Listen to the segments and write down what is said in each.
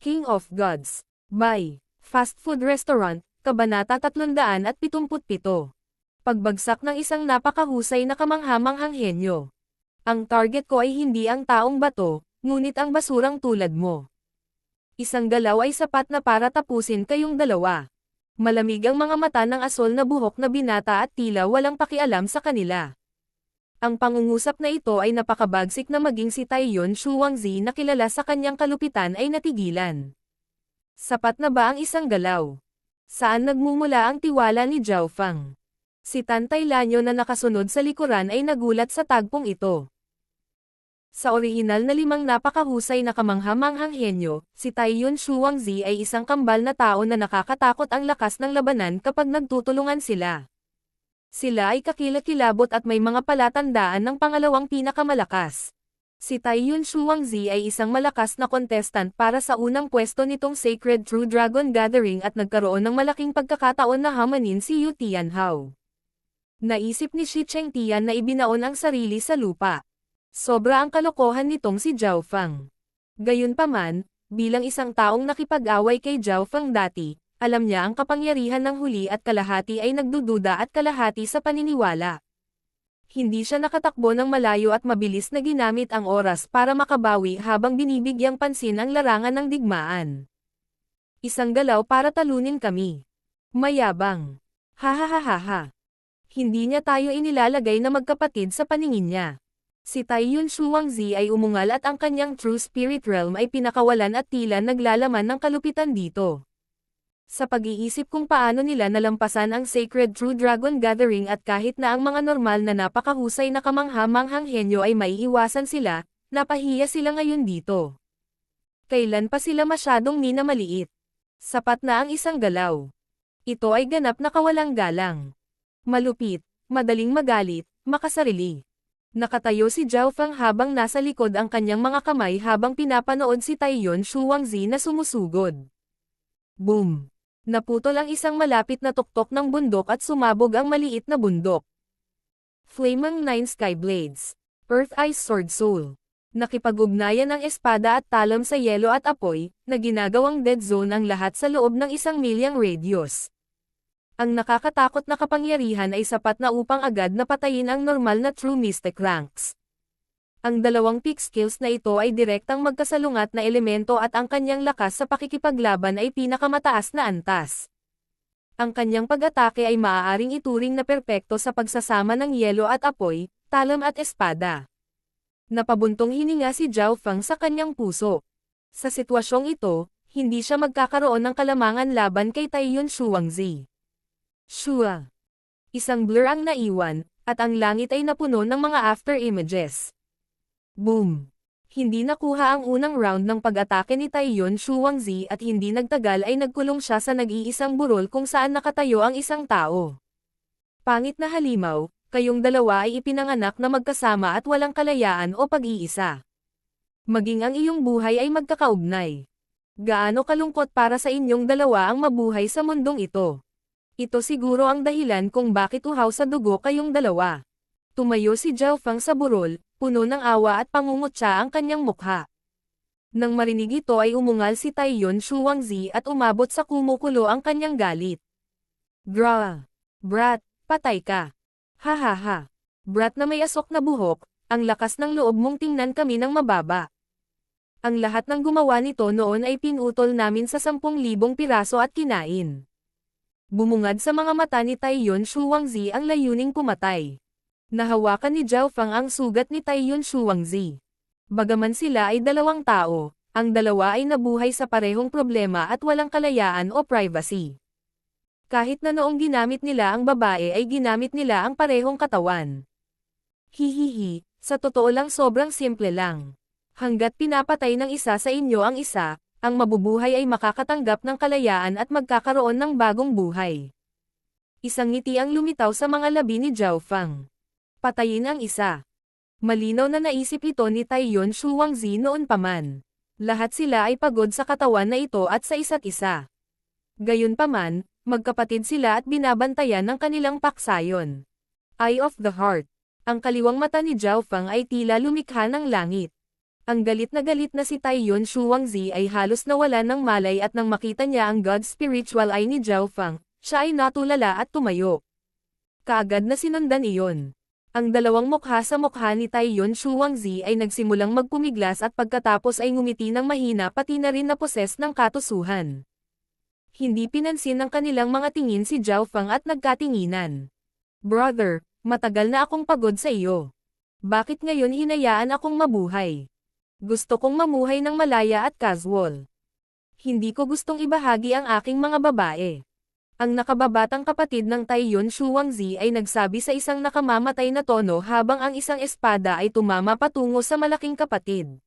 King of Gods. By Fast Food Restaurant, Kabanata 377. Pagbagsak ng isang napakahusay na kamanghamanghang henyo. Ang target ko ay hindi ang taong bato, ngunit ang basurang tulad mo. Isang galaw ay sapat na para tapusin kayong dalawa. Malamig ang mga mata ng asol na buhok na binata at tila walang pakialam sa kanila. Ang pangungusap na ito ay napakabagsik na maging si Taiyon Shuangzi na kilala sa kanyang kalupitan ay natigilan. Sapat na ba ang isang galaw? Saan nagmumula ang tiwala ni Zhao Fang? Si Tantay Lanyo na nakasunod sa likuran ay nagulat sa tagpong ito. Sa orihinal na 5 napakahusay na kamanghamanghang henyo, si Taiyon Shuangzi ay isang kambal na tao na nakakatakot ang lakas ng labanan kapag nagtutulungan sila. Sila ay kakilakilabot at may mga palatandaan ng pangalawang pinakamalakas. Si Taiyon Shuangzi ay isang malakas na contestant para sa unang pwesto nitong Sacred True Dragon Gathering at nagkaroon ng malaking pagkakataon na hamanin si Yu Tianhao. Naisip ni Shi Chengtian na ibinaon ang sarili sa lupa. Sobra ang kalokohan nitong si Zhao Fang. Gayunpaman, bilang isang taong nakipag-away kay Zhao Fang dati, alam niya ang kapangyarihan ng huli at kalahati ay nagdududa at kalahati sa paniniwala. Hindi siya nakatakbo ng malayo at mabilis na ginamit ang oras para makabawi habang binibigyang pansin ang larangan ng digmaan. Isang galaw para talunin kami. Mayabang. Hahaha. Hindi niya tayo inilalagay na magkapatid sa paningin niya. Si Taiyon Shuangzi ay umungal at ang kanyang True Spirit Realm ay pinakawalan at tila naglalaman ng kalupitan dito. Sa pag-iisip kung paano nila nalampasan ang Sacred True Dragon Gathering at kahit na ang mga normal na napakahusay na kamanghamanghang henyo ay maiiwasan sila, napahiya sila ngayon dito. Kailan pa sila masyadong minamaliit? Sapat na ang isang galaw. Ito ay ganap na kawalang galang. Malupit, madaling magalit, makasarili. Nakatayo si Zhao Fang habang nasa likod ang kanyang mga kamay habang pinapanood si Taiyon Shuangzi na sumusugod. Boom! Naputol ang isang malapit na tuktok ng bundok at sumabog ang maliit na bundok. Flaming 9 Sky Blades. Earth Ice Sword Soul. Nakipag-ugnayan ang espada at talam sa yelo at apoy, na ginagawang dead zone ang lahat sa loob ng 1 milyang radius. Ang nakakatakot na kapangyarihan ay sapat na upang agad na patayin ang normal na True Mystic ranks. Ang dalawang peak skills na ito ay direktang magkasalungat na elemento at ang kanyang lakas sa pakikipaglaban ay pinakamataas na antas. Ang kanyang pag-atake ay maaaring ituring na perpekto sa pagsasama ng yelo at apoy, talam at espada. Napabuntong hininga si Zhao Fang sa kanyang puso. Sa sitwasyong ito, hindi siya magkakaroon ng kalamangan laban kay Taiyon Shuangzi. Shua! Isang blur ang naiwan, at ang langit ay napuno ng mga after images. Boom! Hindi nakuha ang unang round ng pag-atake ni Taiyon Shuangzi at hindi nagtagal ay nagkulong siya sa nag-iisang burol kung saan nakatayo ang isang tao. Pangit na halimaw, kayong dalawa ay ipinanganak na magkasama at walang kalayaan o pag-iisa. Maging ang iyong buhay ay magkakaugnay. Gaano kalungkot para sa inyong dalawa ang mabuhay sa mundong ito. Ito siguro ang dahilan kung bakit uhaw sa dugo kayong dalawa. Tumayo si Zhao Fang sa burol, puno ng awa at pangungutya ang kanyang mukha. Nang marinig ito ay umungal si Taiyon Shuangzi at umabot sa kumukulo ang kanyang galit. Gra! Brat, patay ka! Hahaha! Brat na may asok na buhok, ang lakas ng loob mong tingnan kami ng mababa. Ang lahat ng gumawa nito noon ay pinutol namin sa 10,000 piraso at kinain. Bumungad sa mga mata ni Taiyon Shuangzi ang layuning pumatay. Nahawakan ni Zhao Fang ang sugat ni Taiyon Shuangzi. Bagaman sila ay dalawang tao, ang dalawa ay nabuhay sa parehong problema at walang kalayaan o privacy. Kahit na noong ginamit nila ang babae ay ginamit nila ang parehong katawan. Hihihi, sa totoo lang sobrang simple lang. Hanggat pinapatay ng isa sa inyo ang isa, ang mabubuhay ay makakatanggap ng kalayaan at magkakaroon ng bagong buhay. Isang ngiti ang lumitaw sa mga labi ni Zhao Fang. Patayin ang isa. Malinaw na naisip ito ni Taiyon Shuangzi noon pa man. Lahat sila ay pagod sa katawan na ito at sa isa't isa. Gayunpaman, magkapatid sila at binabantayan ng kanilang paksayon. Eye of the Heart. Ang kaliwang mata ni Zhao Fang ay tila lumikha ng langit. Ang galit na si Taiyuan Shuangzi ay halos nawalan ng malay at nang makita niya ang God Spiritual Eye ni Zhao Fang, siya ay natulala at tumayo. Kaagad na sinundan iyon. Ang dalawang mukha sa mukha ni Taiyuan Shuangzi ay nagsimulang magpumiglas at pagkatapos ay ngumiti ng mahina pati na rin naposes ng katusuhan. Hindi pinansin ng kanilang mga tingin si Zhao Fang at nagkatinginan. Brother, matagal na akong pagod sa iyo. Bakit ngayon hinayaan akong mabuhay? Gusto kong mamuhay ng malaya at casual. Hindi ko gustong ibahagi ang aking mga babae. Ang nakababatang kapatid ng Taiyuan Shuangzi ay nagsabi sa isang nakamamatay na tono habang ang isang espada ay tumama patungo sa malaking kapatid.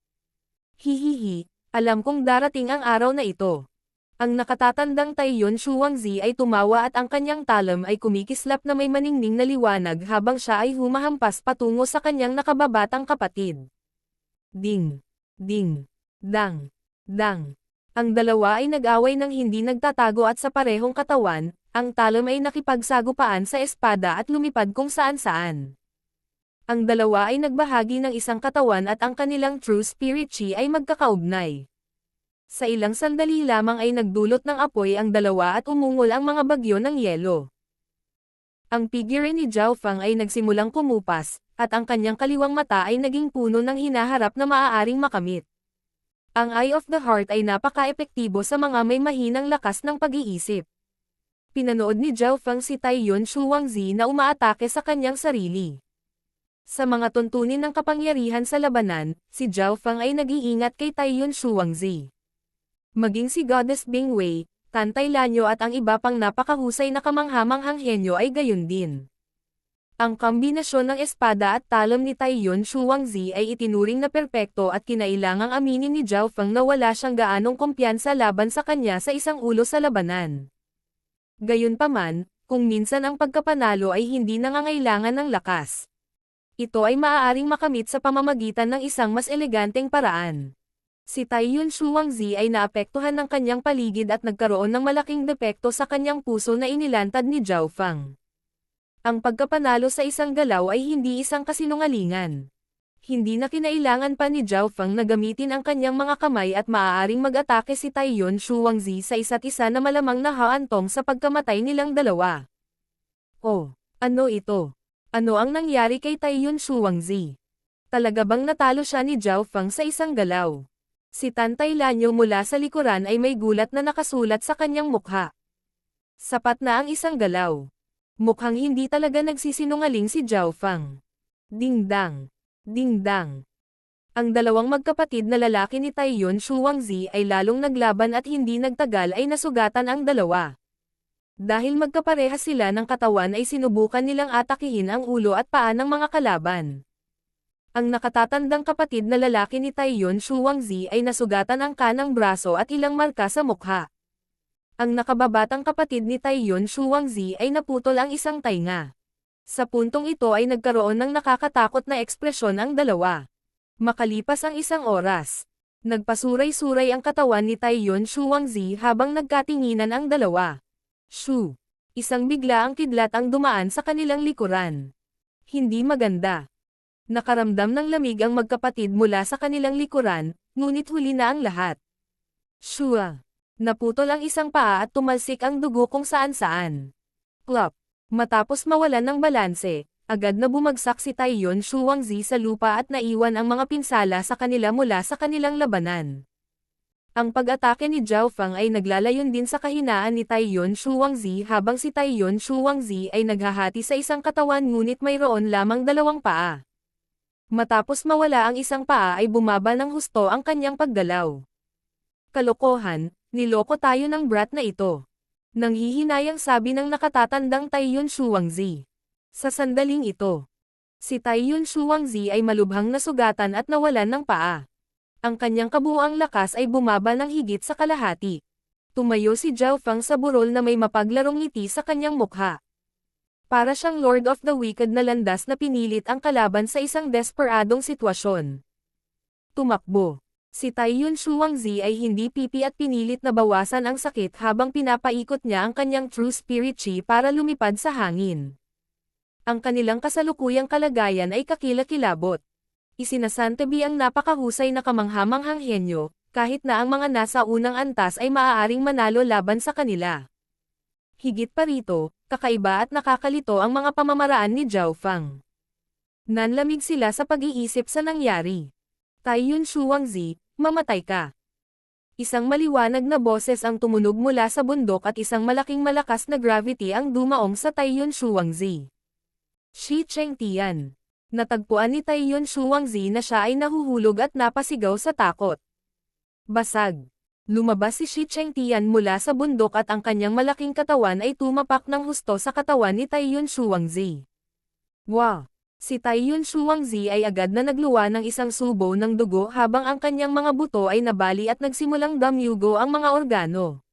Hihihi, alam kong darating ang araw na ito. Ang nakatatandang Taiyuan Shuangzi ay tumawa at ang kanyang talam ay kumikislap na may maningning na liwanag habang siya ay humahampas patungo sa kanyang nakababatang kapatid. Ding! Ding! Dang! Dang! Ang dalawa ay nag-away ng hindi nagtatago at sa parehong katawan, ang talam ay nakipagsagupaan sa espada at lumipad kung saan-saan. Ang dalawa ay nagbahagi ng isang katawan at ang kanilang true spirit chi ay magkakaugnay. Sa ilang sandali lamang ay nagdulot ng apoy ang dalawa at umungol ang mga bagyo ng yelo. Ang figure ni Zhao Fang ay nagsimulang kumupas, at ang kanyang kaliwang mata ay naging puno ng hinaharap na maaaring makamit. Ang Eye of the Heart ay napaka-epektibo sa mga may mahinang lakas ng pag-iisip. Pinanood ni Zhao Fang si Taiyuan Shuangzi na umaatake sa kanyang sarili. Sa mga tuntunin ng kapangyarihan sa labanan, si Zhao Fang ay nag-iingat kay Taiyuan Shuangzi. Maging si Goddess Bing Wei, Tantay Lanyo at ang iba pang napakahusay na kamanghamanghang henyo ay gayon din. Ang kombinasyon ng espada at talam ni Taiyuan Shuangzi ay itinuring na perpekto at kinailangang aminin ni Zhao Fang na wala siyang gaanong kumpiyansa laban sa kanya sa isang ulo sa labanan. Gayunpaman, kung minsan ang pagkapanalo ay hindi nangangailangan ng lakas. Ito ay maaaring makamit sa pamamagitan ng isang mas eleganteng paraan. Si Taiyuan Shuangzi ay naapektuhan ng kanyang paligid at nagkaroon ng malaking depekto sa kanyang puso na inilantad ni Zhao Fang. Ang pagkapanalo sa isang galaw ay hindi isang kasinungalingan. Hindi na kinailangan pa ni Zhao Fang na gamitin ang kanyang mga kamay at maaaring mag-atake si Taiyuan Shuangzi sa isa't isa na malamang nahaantong sa pagkamatay nilang dalawa. Oh, ano ito? Ano ang nangyari kay Taiyuan Shuangzi? Talaga bang natalo siya ni Zhao Fang sa isang galaw? Si Tantay Lanyo mula sa likuran ay may gulat na nakasulat sa kanyang mukha. Sapat na ang isang galaw. Mukhang hindi talaga nagsisinungaling si Zhao Fang. Ding-dang! Ding-dang! Ang dalawang magkapatid na lalaki ni Taiyuan Shuangzi ay lalong naglaban at hindi nagtagal ay nasugatan ang dalawa. Dahil magkaparehas sila ng katawan ay sinubukan nilang atakihin ang ulo at paa ng mga kalaban. Ang nakatatandang kapatid na lalaki ni Taiyuan Shuangzi ay nasugatan ang kanang braso at ilang marka sa mukha. Ang nakababatang kapatid ni Taiyuan Shuangzi ay naputol ang isang tainga. Sa puntong ito ay nagkaroon ng nakakatakot na ekspresyon ang dalawa. Makalipas ang isang oras, nagpasuray-suray ang katawan ni Taiyuan Shuangzi habang nagkatinginan ang dalawa. Shu! Isang bigla ang kidlat ang dumaan sa kanilang likuran. Hindi maganda. Nakaramdam ng lamig ang magkapatid mula sa kanilang likuran, ngunit huli na ang lahat. Shua! Naputol ang isang paa at tumalsik ang dugo kung saan-saan. Plop! Matapos mawalan ng balanse, agad na bumagsak si Taiyuan Shuangzi sa lupa at naiwan ang mga pinsala sa kanila mula sa kanilang labanan. Ang pag-atake ni Zhao Fang ay naglalayon din sa kahinaan ni Taiyuan Shuangzi habang si Taiyuan Shuangzi ay naghahati sa isang katawan ngunit mayroon lamang dalawang paa. Matapos mawala ang isang paa ay bumaba ng husto ang kanyang paggalaw. Kalokohan, niloko tayo ng brat na ito. Nanghihinayang sabi ng nakatatandang Taiyuan Shuangzi. Sa sandaling ito, si Taiyuan Shuangzi ay malubhang nasugatan at nawalan ng paa. Ang kanyang kabuuang lakas ay bumaba ng higit sa kalahati. Tumayo si Zhao Fang sa burol na may mapaglarong ngiti sa kanyang mukha. Para siyang Lord of the Wicked na landas na pinilit ang kalaban sa isang desperadong sitwasyon. Tumakbo. Si Taiyuan Shuangzi ay hindi pipi at pinilit na bawasan ang sakit habang pinapaikot niya ang kanyang True Spirit Chi para lumipad sa hangin. Ang kanilang kasalukuyang kalagayan ay kakilakilabot. Isinasantabi ang napakahusay na kamanghamanghang henyo, kahit na ang mga nasa unang antas ay maaaring manalo laban sa kanila. Higit pa rito, kakaiba at nakakalito ang mga pamamaraan ni Zhao Fang. Nanlamig sila sa pag-iisip sa nangyari. Taiyun Shuangzi, mamatay ka. Isang maliwanag na boses ang tumunog mula sa bundok at isang malaking malakas na gravity ang dumaong sa Taiyun Shuangzi. Shi Chengtian. Natagpuan ni Taiyun Shuangzi na siya ay nahuhulog at napasigaw sa takot. Basag. Lumabas si Shi Chengtian mula sa bundok at ang kanyang malaking katawan ay tumapak ng husto sa katawan ni Taiyun Shuangzi. Wow! Si Taiyun Shuangzi ay agad na nagluwa ng isang subo ng dugo habang ang kanyang mga buto ay nabali at nagsimulang damyugo ang mga organo.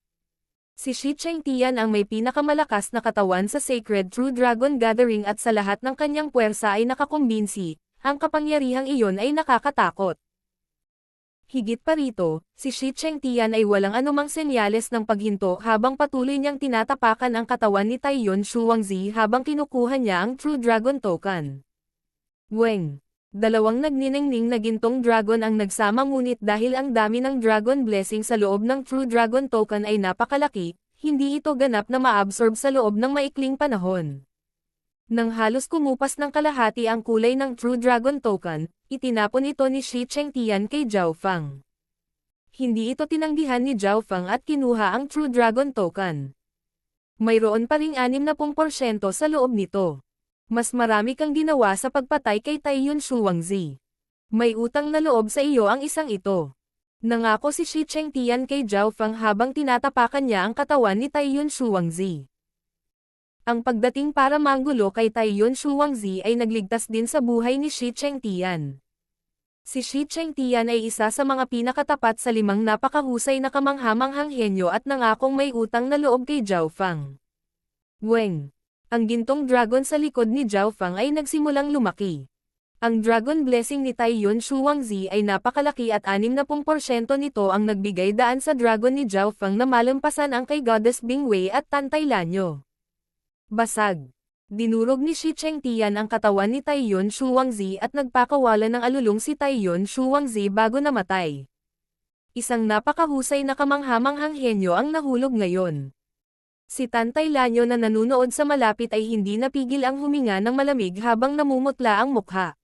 Si Shi Chengtian ang may pinakamalakas na katawan sa Sacred True Dragon Gathering at sa lahat ng kanyang puwersa ay nakakumbinsi, ang kapangyarihang iyon ay nakakatakot. Higit pa rito, si Shi Chengtian ay walang anumang senyales ng paghinto habang patuloy niyang tinatapakan ang katawan ni Taiyun Shuangzi habang kinukuha niya ang True Dragon Token. Weng! Dalawang nagniningning na gintong dragon ang nagsama ngunit dahil ang dami ng Dragon Blessing sa loob ng True Dragon Token ay napakalaki, hindi ito ganap na maabsorb sa loob ng maikling panahon. Nang halos kumupas ng kalahati ang kulay ng True Dragon Token, itinapon ito ni Shi Chengtian kay Zhao Fang. Hindi ito tinanggihan ni Zhao Fang at kinuha ang True Dragon Token. Mayroon pa ring 60% sa loob nito. Mas marami kang ginawa sa pagpatay kay Taiyun Shuangzi. May utang na loob sa iyo ang isang ito. Nangako si Shi Chengtian kay Zhao Fang habang tinatapakan niya ang katawan ni Taiyun Shuangzi. Ang pagdating para manggulo kay Taiyun Shuangzi ay nagligtas din sa buhay ni Shi Chengtian. Si Shi Chengtian ay isa sa mga pinakatapat sa 5 napakahusay na kamanghamanghang henyo at nangakong may utang na loob kay Zhao Fang. Weng! Ang gintong dragon sa likod ni Zhao Fang ay nagsimulang lumaki. Ang Dragon Blessing ni Taiyun Shuangzi ay napakalaki at 60% nito ang nagbigay daan sa dragon ni Zhao Fang na malampasan ang kay Goddess Bingwei at Tantay Lanyo. Basag. Dinurog ni Shi Chengtian ang katawan ni Taiyun Shuangzi at nagpakawalan ng alulong si Taiyun Shuangzi bago namatay. Isang napakahusay na kamanghamanghang henyo ang nahulog ngayon. Si Tantay Lanyo na nanunood sa malapit ay hindi napigil ang huminga ng malamig habang namumutla ang mukha.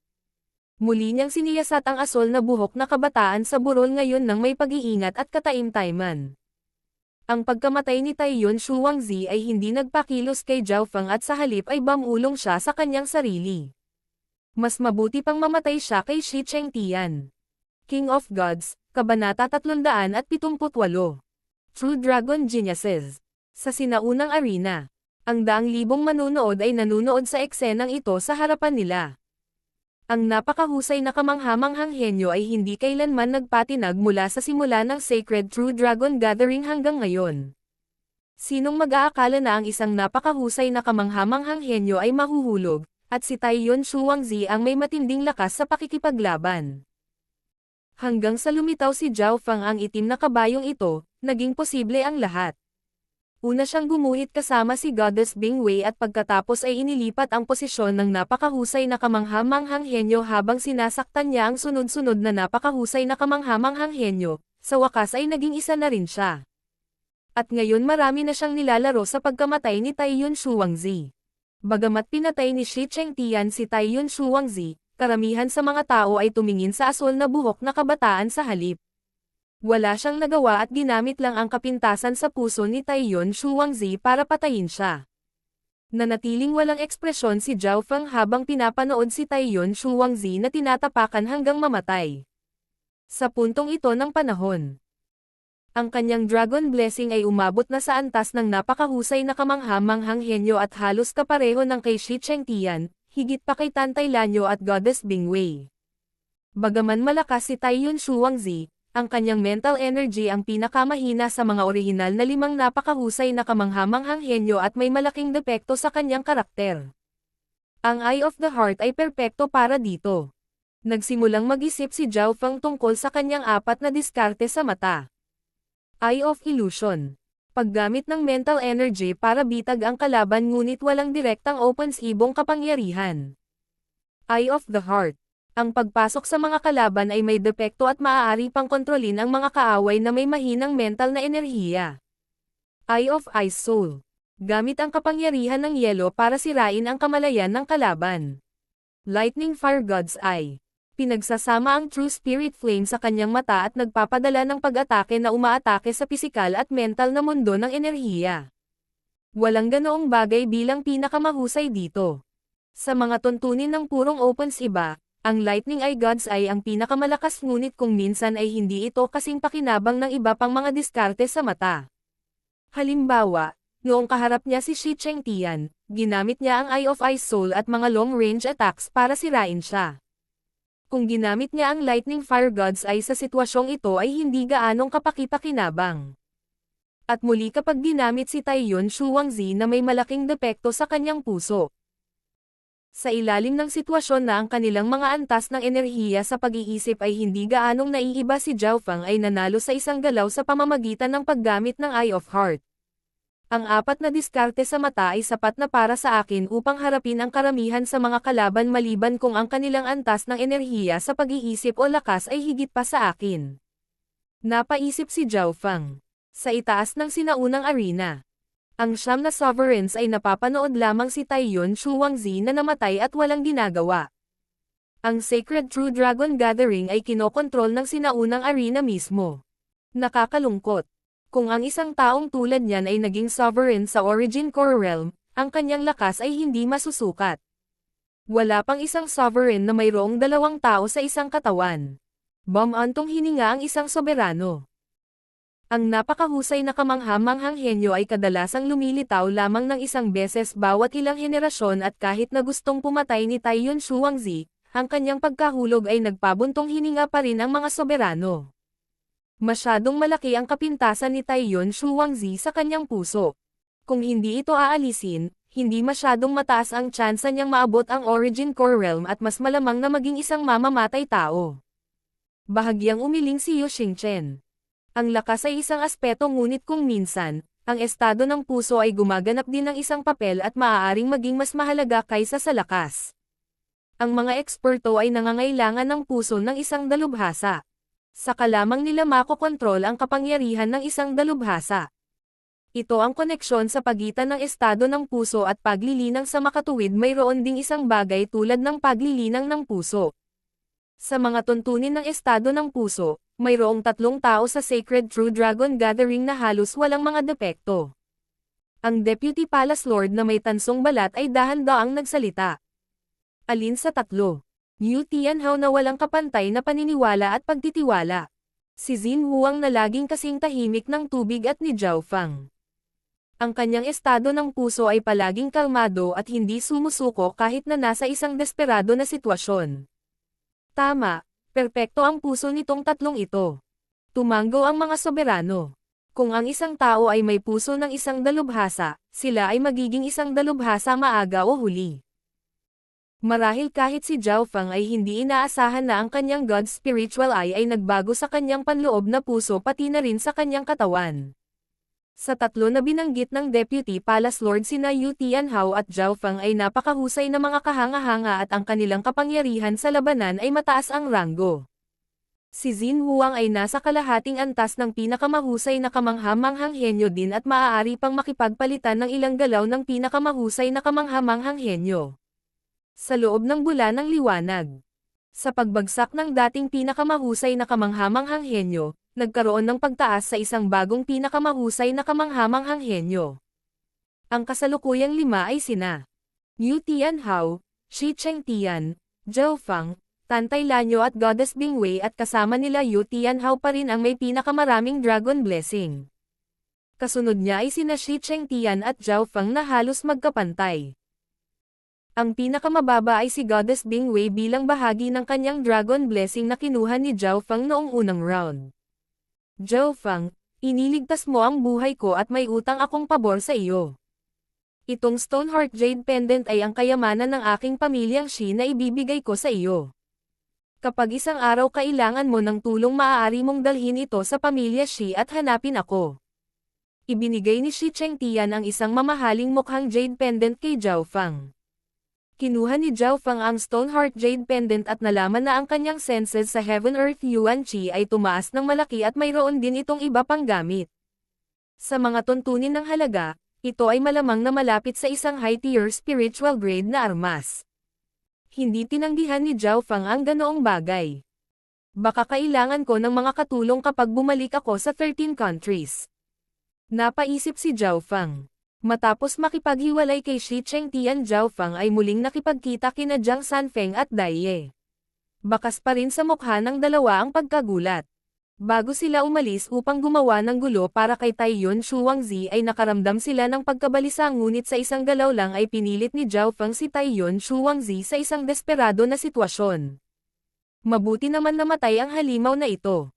Muli niyang siniyasat ang asol na buhok na kabataan sa burol ngayon ng may pag-iingat at kataimtayman. Ang pagkamatay ni Taiyun Shuangzi ay hindi nagpakilos kay Zhao Fang at sa halip ay bamulong siya sa kanyang sarili. Mas mabuti pang mamatay siya kay Shi Chengtian. King of Gods, Kabanata 378. True Dragon Geniuses. Sa sinaunang arena, ang daang libong manunood ay nanunood sa eksenang ito sa harapan nila. Ang napakahusay na kamanghamanghang henyo ay hindi kailanman nagpatinag mula sa simula ng Sacred True Dragon Gathering hanggang ngayon. Sinong mag-aakala na ang isang napakahusay na kamanghamanghang henyo ay mahuhulog, at si Taiyun Shuangzi ang may matinding lakas sa pakikipaglaban. Hanggang sa lumitaw si Zhao Fang ang itim na kabayong ito, naging posible ang lahat. Una siyang gumuhit kasama si Goddess Bingwei at pagkatapos ay inilipat ang posisyon ng napakahusay na kamanghamanghang henyo habang sinasaktan niya ang sunod-sunod na napakahusay na kamanghamanghang henyo, sa wakas ay naging isa na rin siya. At ngayon marami na siyang nilalaro sa pagkamatay ni Taiyun Shuangzi. Bagamat pinatay ni Shi Chengtian si Taiyun Shuangzi, karamihan sa mga tao ay tumingin sa asol na buhok na kabataan sa halip. Wala siyang nagawa at ginamit lang ang kapintasan sa puso ni Taiyun Shuangzi para patayin siya. Nanatiling walang ekspresyon si Zhao Fang habang pinapanood si Taiyun Shuangzi na tinatapakan hanggang mamatay. Sa puntong ito ng panahon, ang kanyang Dragon Blessing ay umabot na sa antas ng napakahusay na kamanghamanghang henyo at halos kapareho ng kay Shi Chengtian, higit pa kay Tantay Lanyo at Goddess Bingwei. Bagaman malakas si Taiyun Shuangzi, ang kanyang mental energy ang pinakamahina sa mga orihinal na 5 napakahusay na kamanghamanghang henyo at may malaking depekto sa kanyang karakter. Ang Eye of the Heart ay perpekto para dito. Nagsimulang mag-isip si Zhao Fang tungkol sa kanyang 4 na diskarte sa mata. Eye of Illusion. Paggamit ng mental energy para bitag ang kalaban ngunit walang direktang opens ibong kapangyarihan. Eye of the Heart. Ang pagpasok sa mga kalaban ay may depekto at maaari pang kontrolin ang mga kaaway na may mahinang mental na enerhiya. Eye of Ice Soul. Gamit ang kapangyarihan ng yelo para sirain ang kamalayan ng kalaban. Lightning Fire God's Eye. Pinagsasama ang True Spirit Flame sa kanyang mata at nagpapadala ng pag-atake na umaatake sa pisikal at mental na mundo ng enerhiya. Walang ganoong bagay bilang pinakamahusay dito. Sa mga tuntunin ng purong opens iba, ang Lightning Eye God's Eye ang pinakamalakas ngunit kung minsan ay hindi ito kasing pakinabang ng iba pang mga diskarte sa mata. Halimbawa, noong kaharap niya si Shi Chengtian, ginamit niya ang Eye of Ice Soul at mga long-range attacks para sirain siya. Kung ginamit niya ang Lightning Fire God's Eye sa sitwasyong ito ay hindi gaanong kapaki-pakinabang. At muli kapag ginamit si Taiyuan Shuangzi na may malaking depekto sa kanyang puso. Sa ilalim ng sitwasyon na ang kanilang mga antas ng enerhiya sa pag-iisip ay hindi gaanong naiiba, si Zhao Fang ay nanalo sa isang galaw sa pamamagitan ng paggamit ng Eye of Heart. Ang 4 na diskarte sa mata ay sapat na para sa akin upang harapin ang karamihan sa mga kalaban maliban kung ang kanilang antas ng enerhiya sa pag-iisip o lakas ay higit pa sa akin. Napaisip si Zhao Fang. Sa itaas ng sinaunang arena. Ang 9 na sovereigns ay napapanood lamang si Taiyuan Shuangzi na namatay at walang ginagawa. Ang Sacred True Dragon Gathering ay kinokontrol ng sinaunang arena mismo. Nakakalungkot. Kung ang isang taong tulad niyan ay naging sovereign sa Origin Core Realm, ang kanyang lakas ay hindi masusukat. Wala pang isang sovereign na mayroong 2 tao sa isang katawan. Bumantong hininga ang isang soberano. Ang napakahusay na kamangha-manghang henyo ay kadalasang lumilitaw lamang ng isang beses bawat ilang henerasyon at kahit na gustong pumatay ni Taiyuan Shuangzi, ang kanyang pagkahulog ay nagpabuntong hininga pa rin ang mga soberano. Masyadong malaki ang kapintasan ni Taiyuan Shuangzi sa kanyang puso. Kung hindi ito aalisin, hindi masyadong mataas ang tsansa niyang maabot ang Origin Core Realm at mas malamang na maging isang mamamatay tao. Bahagyang umiling si Yu Xingchen. Ang lakas ay isang aspeto ngunit kung minsan, ang estado ng puso ay gumaganap din ng isang papel at maaaring maging mas mahalaga kaysa sa lakas. Ang mga eksperto ay nangangailangan ng puso ng isang dalubhasa. Saka lamang nila makokontrol ang kapangyarihan ng isang dalubhasa. Ito ang koneksyon sa pagitan ng estado ng puso at paglilinang sa makatuwid. Mayroon ding isang bagay tulad ng paglilinang ng puso. Sa mga tuntunin ng estado ng puso, mayroong 3 tao sa Sacred True Dragon Gathering na halos walang mga depekto. Ang Deputy Palace Lord na may tansong balat ay dahan-daang nagsalita. Alin sa 3? Yu Tianhao na walang kapantay na paniniwala at pagtitiwala. Si Xin Huang na laging kasing tahimik ng tubig at ni Zhao Fang. Ang kanyang estado ng puso ay palaging kalmado at hindi sumusuko kahit na nasa isang desperado na sitwasyon. Tama, perpekto ang puso nitong 3 ito. Tumanggo ang mga soberano. Kung ang isang tao ay may puso ng isang dalubhasa, sila ay magiging isang dalubhasa maaga o huli. Marahil kahit si Zhao Fang ay hindi inaasahan na ang kanyang God's Spiritual Eye ay nagbago sa kanyang panloob na puso pati na rin sa kanyang katawan. Sa 3 na binanggit ng Deputy Palace Lord sina Yu Tianhao at Zhao Fang ay napakahusay na mga kahanga-hanga at ang kanilang kapangyarihan sa labanan ay mataas ang ranggo. Si Xin Huang ay nasa kalahating antas ng pinakamahusay na kamangha-manghang henyo din at maaari pang makipagpalitan ng ilang galaw ng pinakamahusay na kamangha-manghang henyo. Sa loob ng bula ng liwanag. Sa pagbagsak ng dating pinakamahusay na kamangha-manghang henyo, nagkaroon ng pagtaas sa isang bagong pinakamahusay na kamangha-manghang henyo. Ang kasalukuyang 5 ay sina Yu Tianhao, Shi Chengtian, Zhao Fang, Tantay Lanyo at Goddess Bingwei at kasama nila Yu Tianhao pa rin ang may pinakamaraming Dragon Blessing. Kasunod niya ay sina Shi Chengtian at Zhao Fang na halos magkapantay. Ang pinakamababa ay si Goddess Bingwei bilang bahagi ng kanyang Dragon Blessing na kinuha ni Zhao Fang noong unang round. Zhao Fang, iniligtas mo ang buhay ko at may utang akong pabor sa iyo. Itong Stoneheart Jade Pendant ay ang kayamanan ng aking pamilyang Shi na ibibigay ko sa iyo. Kapag isang araw kailangan mo ng tulong maaari mong dalhin ito sa pamilya Shi at hanapin ako. Ibinigay ni Shi Chengtian ang isang mamahaling mukhang Jade Pendant kay Zhao Fang. Kinuha ni Zhao Feng ang Stoneheart Jade Pendant at nalaman na ang kanyang senses sa Heaven Earth Yuan Qi ay tumaas ng malaki at mayroon din itong iba pang gamit. Sa mga tuntunin ng halaga, ito ay malamang na malapit sa isang high-tier spiritual grade na armas. Hindi tinanggihan ni Zhao Feng ang ganoong bagay. Baka kailangan ko ng mga katulong kapag bumalik ako sa 13 countries. Napaisip si Zhao Feng. Matapos makipaghiwalay kay Shi Chengtian, Zhao Feng ay muling nakipagkita kina Jiang Sanfeng at Dai Ye. Bakas pa rin sa mukha ng dalawa ang pagkagulat. Bago sila umalis upang gumawa ng gulo para kay Taiyuan Shuangzi ay nakaramdam sila ng pagkabalisa, ngunit sa isang galaw lang ay pinilit ni Zhao Feng si Taiyuan Shuangzi sa isang desperado na sitwasyon. Mabuti naman namatay ang halimaw na ito.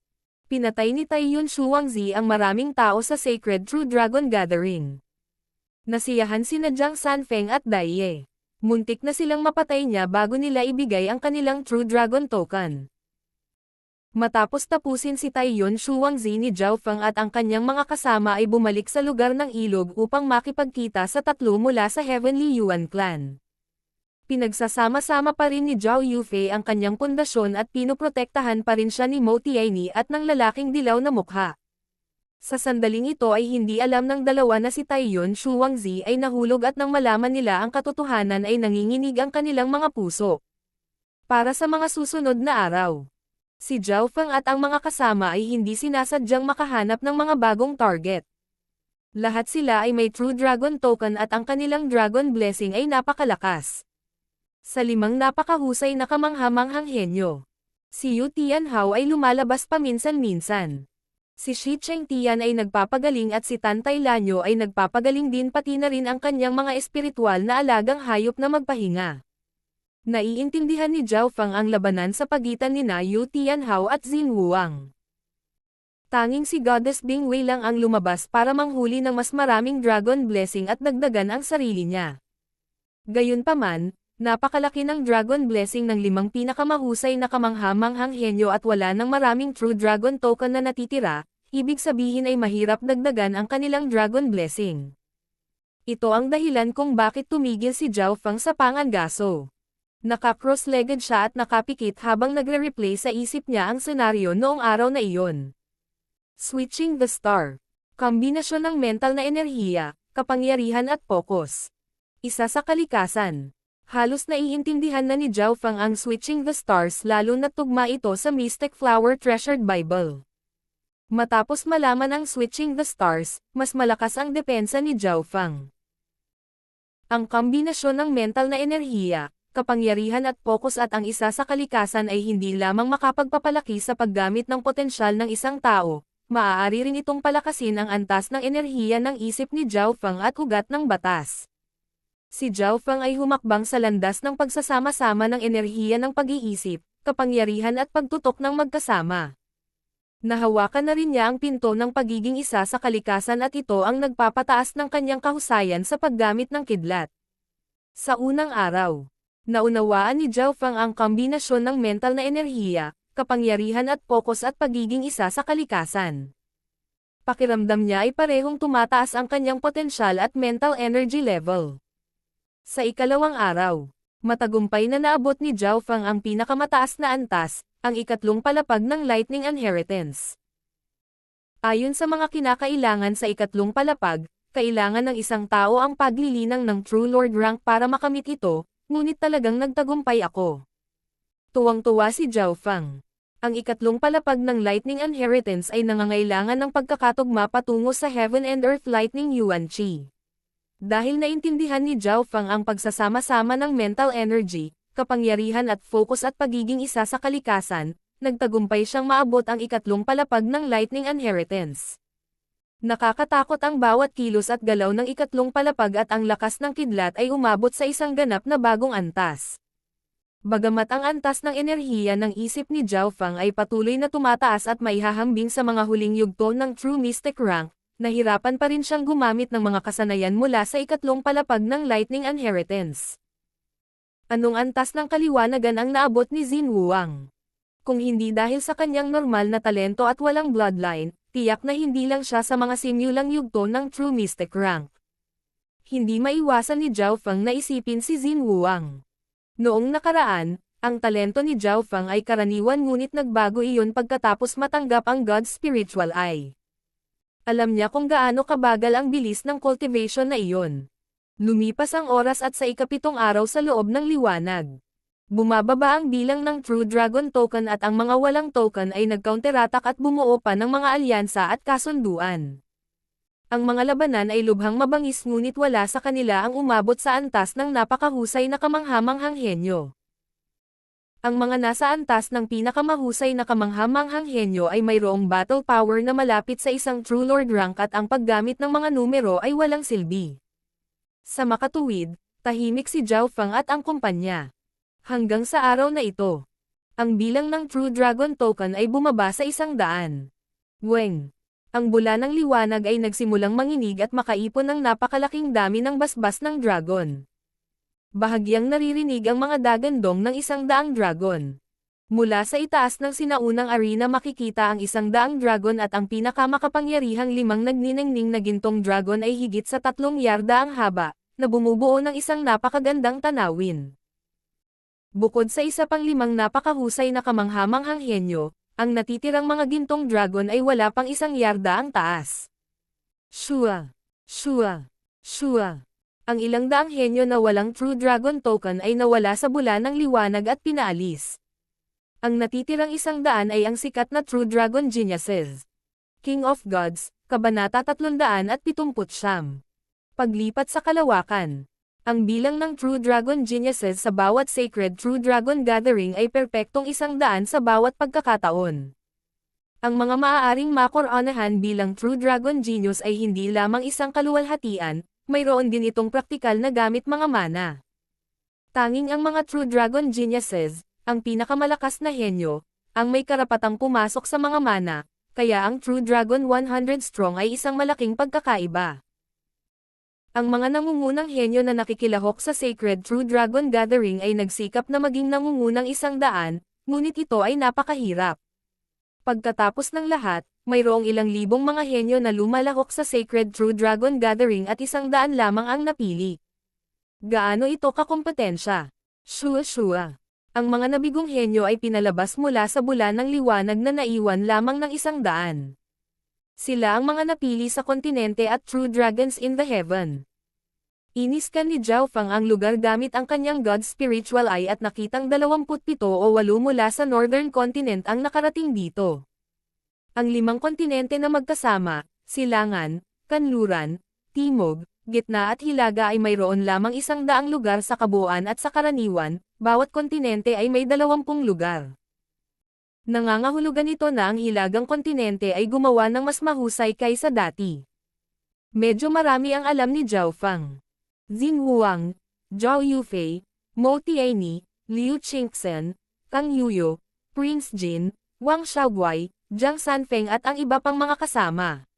Pinatay ni Taiyuan Shuangzi ang maraming tao sa Sacred True Dragon Gathering. Nasiyahan sina Jiang Sanfeng at Dai Ye. Muntik na silang mapatay niya bago nila ibigay ang kanilang True Dragon Token. Matapos tapusin si Taiyuan Shuangzi, ni Zhao Feng at ang kanyang mga kasama ay bumalik sa lugar ng ilog upang makipagkita sa tatlo mula sa Heavenly Yuan Clan. Pinagsasama-sama pa rin ni Zhao Yufei ang kanyang pundasyon at pinoprotektahan pa rin siya ni Mo Tianyi at ng lalaking dilaw na mukha. Sa sandaling ito ay hindi alam ng dalawa na si Taiyuan Shuangzi ay nahulog at nang malaman nila ang katotohanan ay nanginginig ang kanilang mga puso. Para sa mga susunod na araw, si Zhao Feng at ang mga kasama ay hindi sinasadyang makahanap ng mga bagong target. Lahat sila ay may True Dragon Token at ang kanilang Dragon Blessing ay napakalakas. Sa 5 napakahusay na kamangha-manghang henyo, si Yu Tianhao ay lumalabas paminsan-minsan. Si Shi Chengtian ay nagpapagaling at si Tan Tailanyo ay nagpapagaling din, pati na rin ang kanyang mga espiritual na alagang hayop na magpahinga. Naiintindihan ni Zhao Feng ang labanan sa pagitan ni Yu Tianhao at Xin Wuang. Tanging si Goddess Bing Wei lang ang lumabas para manghuli ng mas maraming Dragon Blessing at dagdagan ang sarili niya. Gayunpaman, napakalaki ng Dragon Blessing ng 5 pinakamahusay na kamangha-manghang henyo at wala ng maraming True Dragon Token na natitira, ibig sabihin ay mahirap dagdagan ang kanilang Dragon Blessing. Ito ang dahilan kung bakit tumigil si Zhao Feng sa pangangaso. Naka-cross-legged siya at nakapikit habang nagre-replay sa isip niya ang senaryo noong araw na iyon. Switching the Star. Kombinasyon ng mental na enerhiya, kapangyarihan at focus. Isa sa kalikasan. Halos naiintindihan na ni Zhao Feng ang Switching the Stars, lalo na tugma ito sa Mystic Flower Treasured Bible. Matapos malaman ang Switching the Stars, mas malakas ang depensa ni Zhao Feng. Ang kombinasyon ng mental na enerhiya, kapangyarihan at focus at ang isa sa kalikasan ay hindi lamang makapagpapalaki sa paggamit ng potensyal ng isang tao, maaari rin itong palakasin ang antas ng enerhiya ng isip ni Zhao Feng at ugat ng batas. Si Zhao Feng ay humakbang sa landas ng pagsasama-sama ng enerhiya ng pag-iisip, kapangyarihan at pagtutok ng magkasama. Nahawakan na rin niya ang pinto ng pagiging isa sa kalikasan at ito ang nagpapataas ng kanyang kahusayan sa paggamit ng kidlat. Sa unang araw, naunawaan ni Zhao Feng ang kombinasyon ng mental na enerhiya, kapangyarihan at focus at pagiging isa sa kalikasan. Pakiramdam niya ay parehong tumataas ang kanyang potensyal at mental energy level. Sa ikalawang araw, matagumpay na naabot ni Zhao Feng ang pinakamataas na antas, ang ikatlong palapag ng Lightning Inheritance. Ayon sa mga kinakailangan sa ikatlong palapag, kailangan ng isang tao ang paglilinang ng True Lord rank para makamit ito, ngunit talagang nagtagumpay ako. Tuwang-tuwa si Zhao Feng. Ang ikatlong palapag ng Lightning Inheritance ay nangangailangan ng pagkakatugma patungo sa Heaven and Earth Lightning Yuan Qi. Dahil naintindihan ni Zhao Feng ang pagsasama-sama ng mental energy, kapangyarihan at focus at pagiging isa sa kalikasan, nagtagumpay siyang maabot ang ikatlong palapag ng Lightning Inheritance. Nakakatakot ang bawat kilos at galaw ng ikatlong palapag at ang lakas ng kidlat ay umabot sa isang ganap na bagong antas. Bagamat ang antas ng enerhiya ng isip ni Zhao Feng ay patuloy na tumataas at maihahambing sa mga huling yugto ng True Mystic Rank, nahirapan pa rin siyang gumamit ng mga kasanayan mula sa ikatlong palapag ng Lightning Inheritance. Anong antas ng kaliwanagan ang naabot ni Xin Wuang? Kung hindi dahil sa kanyang normal na talento at walang bloodline, tiyak na hindi lang siya sa mga simulang yugto ng True Mystic Rank. Hindi maiwasan ni Zhao Feng na isipin si Xin Wuang. Noong nakaraan, ang talento ni Zhao Fang ay karaniwan ngunit nagbago iyon pagkatapos matanggap ang God's Spiritual Eye. Alam niya kung gaano kabagal ang bilis ng cultivation na iyon. Lumipas ang oras at sa ikapitong araw sa loob ng liwanag. Bumababa ang bilang ng True Dragon Token at ang mga walang token ay nag-counterattack at bumuo pa ng mga alyansa at kasunduan. Ang mga labanan ay lubhang mabangis ngunit wala sa kanila ang umabot sa antas ng napakahusay na kamanghamanghang henyo. Ang mga nasa antas ng pinakamahusay na kamanghamanghang henyo ay mayroong battle power na malapit sa isang True Lord rank at ang paggamit ng mga numero ay walang silbi. Sa makatuwid, tahimik si Zhao Fang at ang kumpanya. Hanggang sa araw na ito, ang bilang ng True Dragon Token ay bumaba sa 100. Weng. Ang bula ng liwanag ay nagsimulang manginig at makaipon ng napakalaking dami ng basbas ng dragon. Bahagyang naririnig ang mga dagandong ng 100 dragon. Mula sa itaas ng sinaunang arena makikita ang 100 dragon at ang pinakamakapangyarihang 5 nagniningning na gintong dragon ay higit sa 3 yarda ang haba, na bumubuo ng isang napakagandang tanawin. Bukod sa isa pang 5 napakahusay na kamanghamanghang henyo, ang natitirang mga gintong dragon ay wala pang 1 yarda ang taas. Shua! Shua! Shua! Ang ilang daang henyo na walang True Dragon Token ay nawala sa bula ng liwanag at pinaalis. Ang natitirang 100 ay ang sikat na True Dragon Geniuses. King of Gods, Kabanata 379. Paglipat sa kalawakan. Ang bilang ng True Dragon Geniuses sa bawat Sacred True Dragon Gathering ay perpektong 100 sa bawat pagkakataon. Ang mga maaaring makoronahan bilang True Dragon Genius ay hindi lamang isang kaluwalhatian, mayroon din itong praktikal na gamit mga mana. Tanging ang mga True Dragon Geniuses, ang pinakamalakas na henyo, ang may karapatang pumasok sa mga mana, kaya ang True Dragon 100 Strong ay isang malaking pagkakaiba. Ang mga nangungunang henyo na nakikilahok sa Sacred True Dragon Gathering ay nagsikap na maging nangungunang 100, ngunit ito ay napakahirap. Pagkatapos ng lahat, mayroong ilang libong mga henyo na lumalahok sa Sacred True Dragon Gathering at 100 lamang ang napili. Gaano ito kakompetensya? Shua. Ang mga nabigong henyo ay pinalabas mula sa bula ng liwanag na naiwan lamang ng 100. Sila ang mga napili sa kontinente at True Dragons in the Heaven. Iniskan ni Zhao Fang ang lugar gamit ang kanyang God's Spiritual Eye at nakitang 27 o 8 mula sa Northern Continent ang nakarating dito. Ang 5 kontinente na magkasama, Silangan, Kanluran, Timog, Gitna at Hilaga ay mayroon lamang 100 lugar sa kabuuan at sa karaniwan, bawat kontinente ay may 20 lugar. Nangangahulugan ito na ang hilagang kontinente ay gumawa ng mas mahusay kaysa dati. Medyo marami ang alam ni Zhao Fang. Jin Huang, Zhao Yufei, Mo Tianyi, Liu Qingxen, Kang Yuyo, Prince Jin, Wang Xiaoguai, Jiang Sanfeng at ang iba pang mga kasama.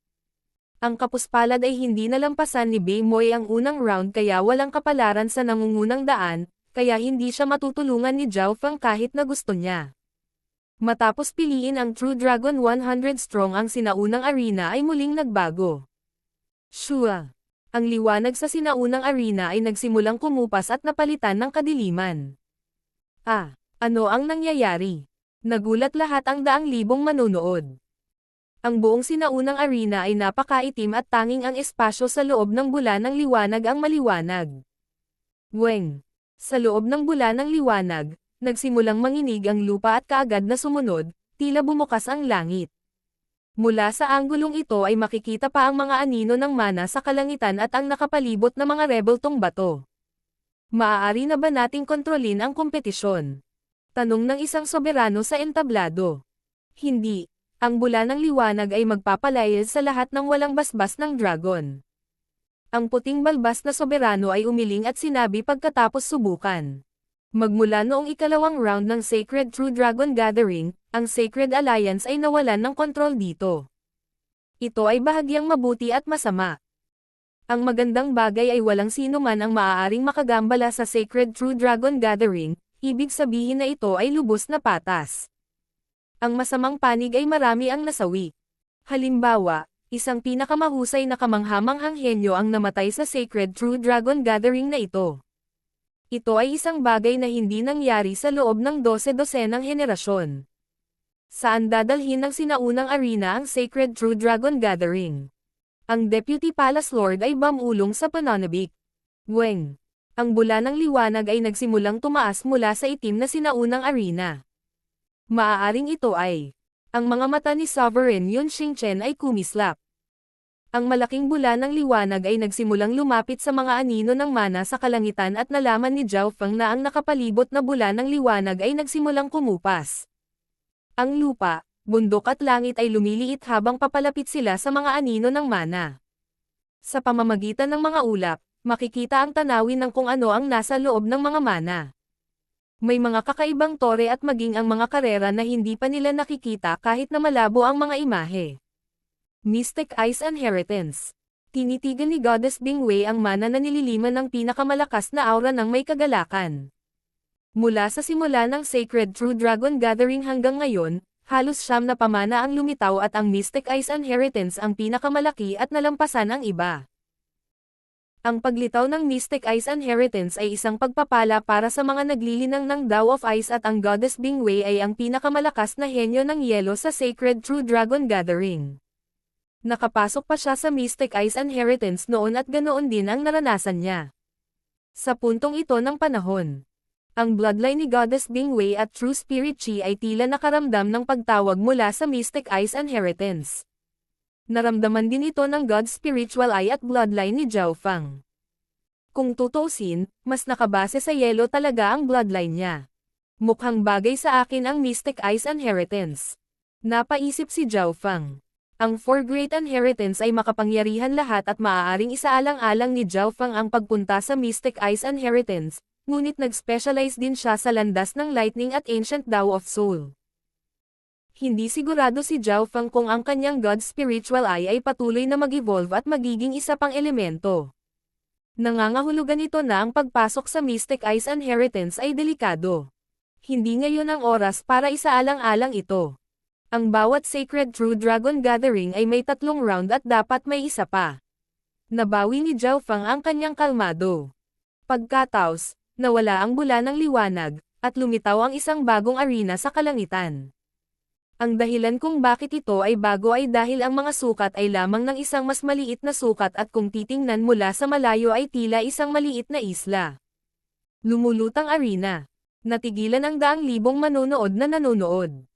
Ang kapuspalad ay hindi nalampasan ni Bei Moy ang unang round kaya walang kapalaran sa nangungunang daan, kaya hindi siya matutulungan ni Zhao Fang kahit na gusto niya. Matapos piliin ang True Dragon 100 Strong ang sinaunang arena ay muling nagbago. Shua! Ang liwanag sa sinaunang arena ay nagsimulang kumupas at napalitan ng kadiliman. Ano ang nangyayari? Nagulat lahat ang 100,000 manonood. Ang buong sinaunang arena ay napakaitim at tanging ang espasyo sa loob ng bula ng liwanag ang maliwanag. Weng! Sa loob ng bula ng liwanag, nagsimulang manginig ang lupa at kaagad na sumunod, tila bumukas ang langit. Mula sa anggulong ito ay makikita pa ang mga anino ng mana sa kalangitan at ang nakapalibot na mga rebeltong bato. Maaari na ba nating kontrolin ang kompetisyon? Tanong ng isang soberano sa entablado. Hindi. Ang bula ng liwanag ay magpapalayas sa lahat ng walang basbas ng dragon. Ang puting balbas na soberano ay umiling at sinabi pagkatapos subukan. Magmula noong ikalawang round ng Sacred True Dragon Gathering, ang Sacred Alliance ay nawalan ng kontrol dito. Ito ay bahagyang mabuti at masama. Ang magandang bagay ay walang sino man ang maaaring makagambala sa Sacred True Dragon Gathering, ibig sabihin na ito ay lubos na patas. Ang masamang panig ay marami ang nasawi. Halimbawa, isang pinakamahusay na kamanghamanghang henyo ang namatay sa Sacred True Dragon Gathering na ito. Ito ay isang bagay na hindi nangyari sa loob ng 12-dosenang henerasyon. Saan dadalhin ng sinaunang arena ang Sacred True Dragon Gathering? Ang Deputy Palace Lord ay bamulong sa pananabik. Weng. Ang bula ng liwanag ay nagsimulang tumaas mula sa itim na sinaunang arena. Maaaring ito ay. Ang mga mata ni Sovereign Yun Xingchen ay kumislap. Ang malaking bula ng liwanag ay nagsimulang lumapit sa mga anino ng mana sa kalangitan at nalaman ni Zhao Feng na ang nakapalibot na bula ng liwanag ay nagsimulang kumupas. Ang lupa, bundok at langit ay lumiliit habang papalapit sila sa mga anino ng mana. Sa pamamagitan ng mga ulap, makikita ang tanawin ng kung ano ang nasa loob ng mga mana. May mga kakaibang tore at maging ang mga karera na hindi pa nila nakikita kahit na malabo ang mga imahe. Mystic Eyes Inheritance. Tinitigan ni Goddess Bingwei ang mana na nililiman ng pinakamalakas na aura ng may kagalakan. Mula sa simula ng Sacred True Dragon Gathering hanggang ngayon, halos 9 na pamana ang lumitaw at ang Mystic Eyes Inheritance ang pinakamalaki at nalampasan ang iba. Ang paglitaw ng Mystic Eyes Inheritance ay isang pagpapala para sa mga naglilinang ng Dao of Ice at ang Goddess Bingwei ay ang pinakamalakas na henyo ng yelo sa Sacred True Dragon Gathering. Nakapasok pa siya sa Mystic Eyes Inheritance noon at ganoon din ang naranasan niya. Sa puntong ito ng panahon, ang bloodline ni Goddess Bingwei at True Spirit Chi ay tila nakaramdam ng pagtawag mula sa Mystic Eyes Inheritance. Naramdaman din ito ng God's Spiritual Eye at bloodline ni Zhao Feng. Kung tutuusin, mas nakabase sa yelo talaga ang bloodline niya. Mukhang bagay sa akin ang Mystic Eyes Inheritance. Napaisip si Zhao Feng. Ang Four Great Inheritance ay makapangyarihan lahat at maaaring isaalang-alang ni Zhao Feng ang pagpunta sa Mystic Eyes Inheritance, ngunit nag-specialize din siya sa landas ng Lightning at Ancient Dao of Soul. Hindi sigurado si Zhao Feng kung ang kanyang God's Spiritual Eye ay patuloy na mag-evolve at magiging isa pang elemento. Nangangahulugan ito na ang pagpasok sa Mystic Eyes Inheritance ay delikado. Hindi ngayon ang oras para isaalang-alang ito. Ang bawat Sacred True Dragon Gathering ay may 3 round at dapat may isa pa. Nabawi ni Zhao Feng ang kanyang kalmado. Pagkataos, nawala ang bula ng liwanag, at lumitaw ang isang bagong arena sa kalangitan. Ang dahilan kung bakit ito ay bago ay dahil ang mga sukat ay lamang ng isang mas maliit na sukat at kung titingnan mula sa malayo ay tila isang maliit na isla. Lumulutang arena. Natigilan ang daang libong manonood na nanonood.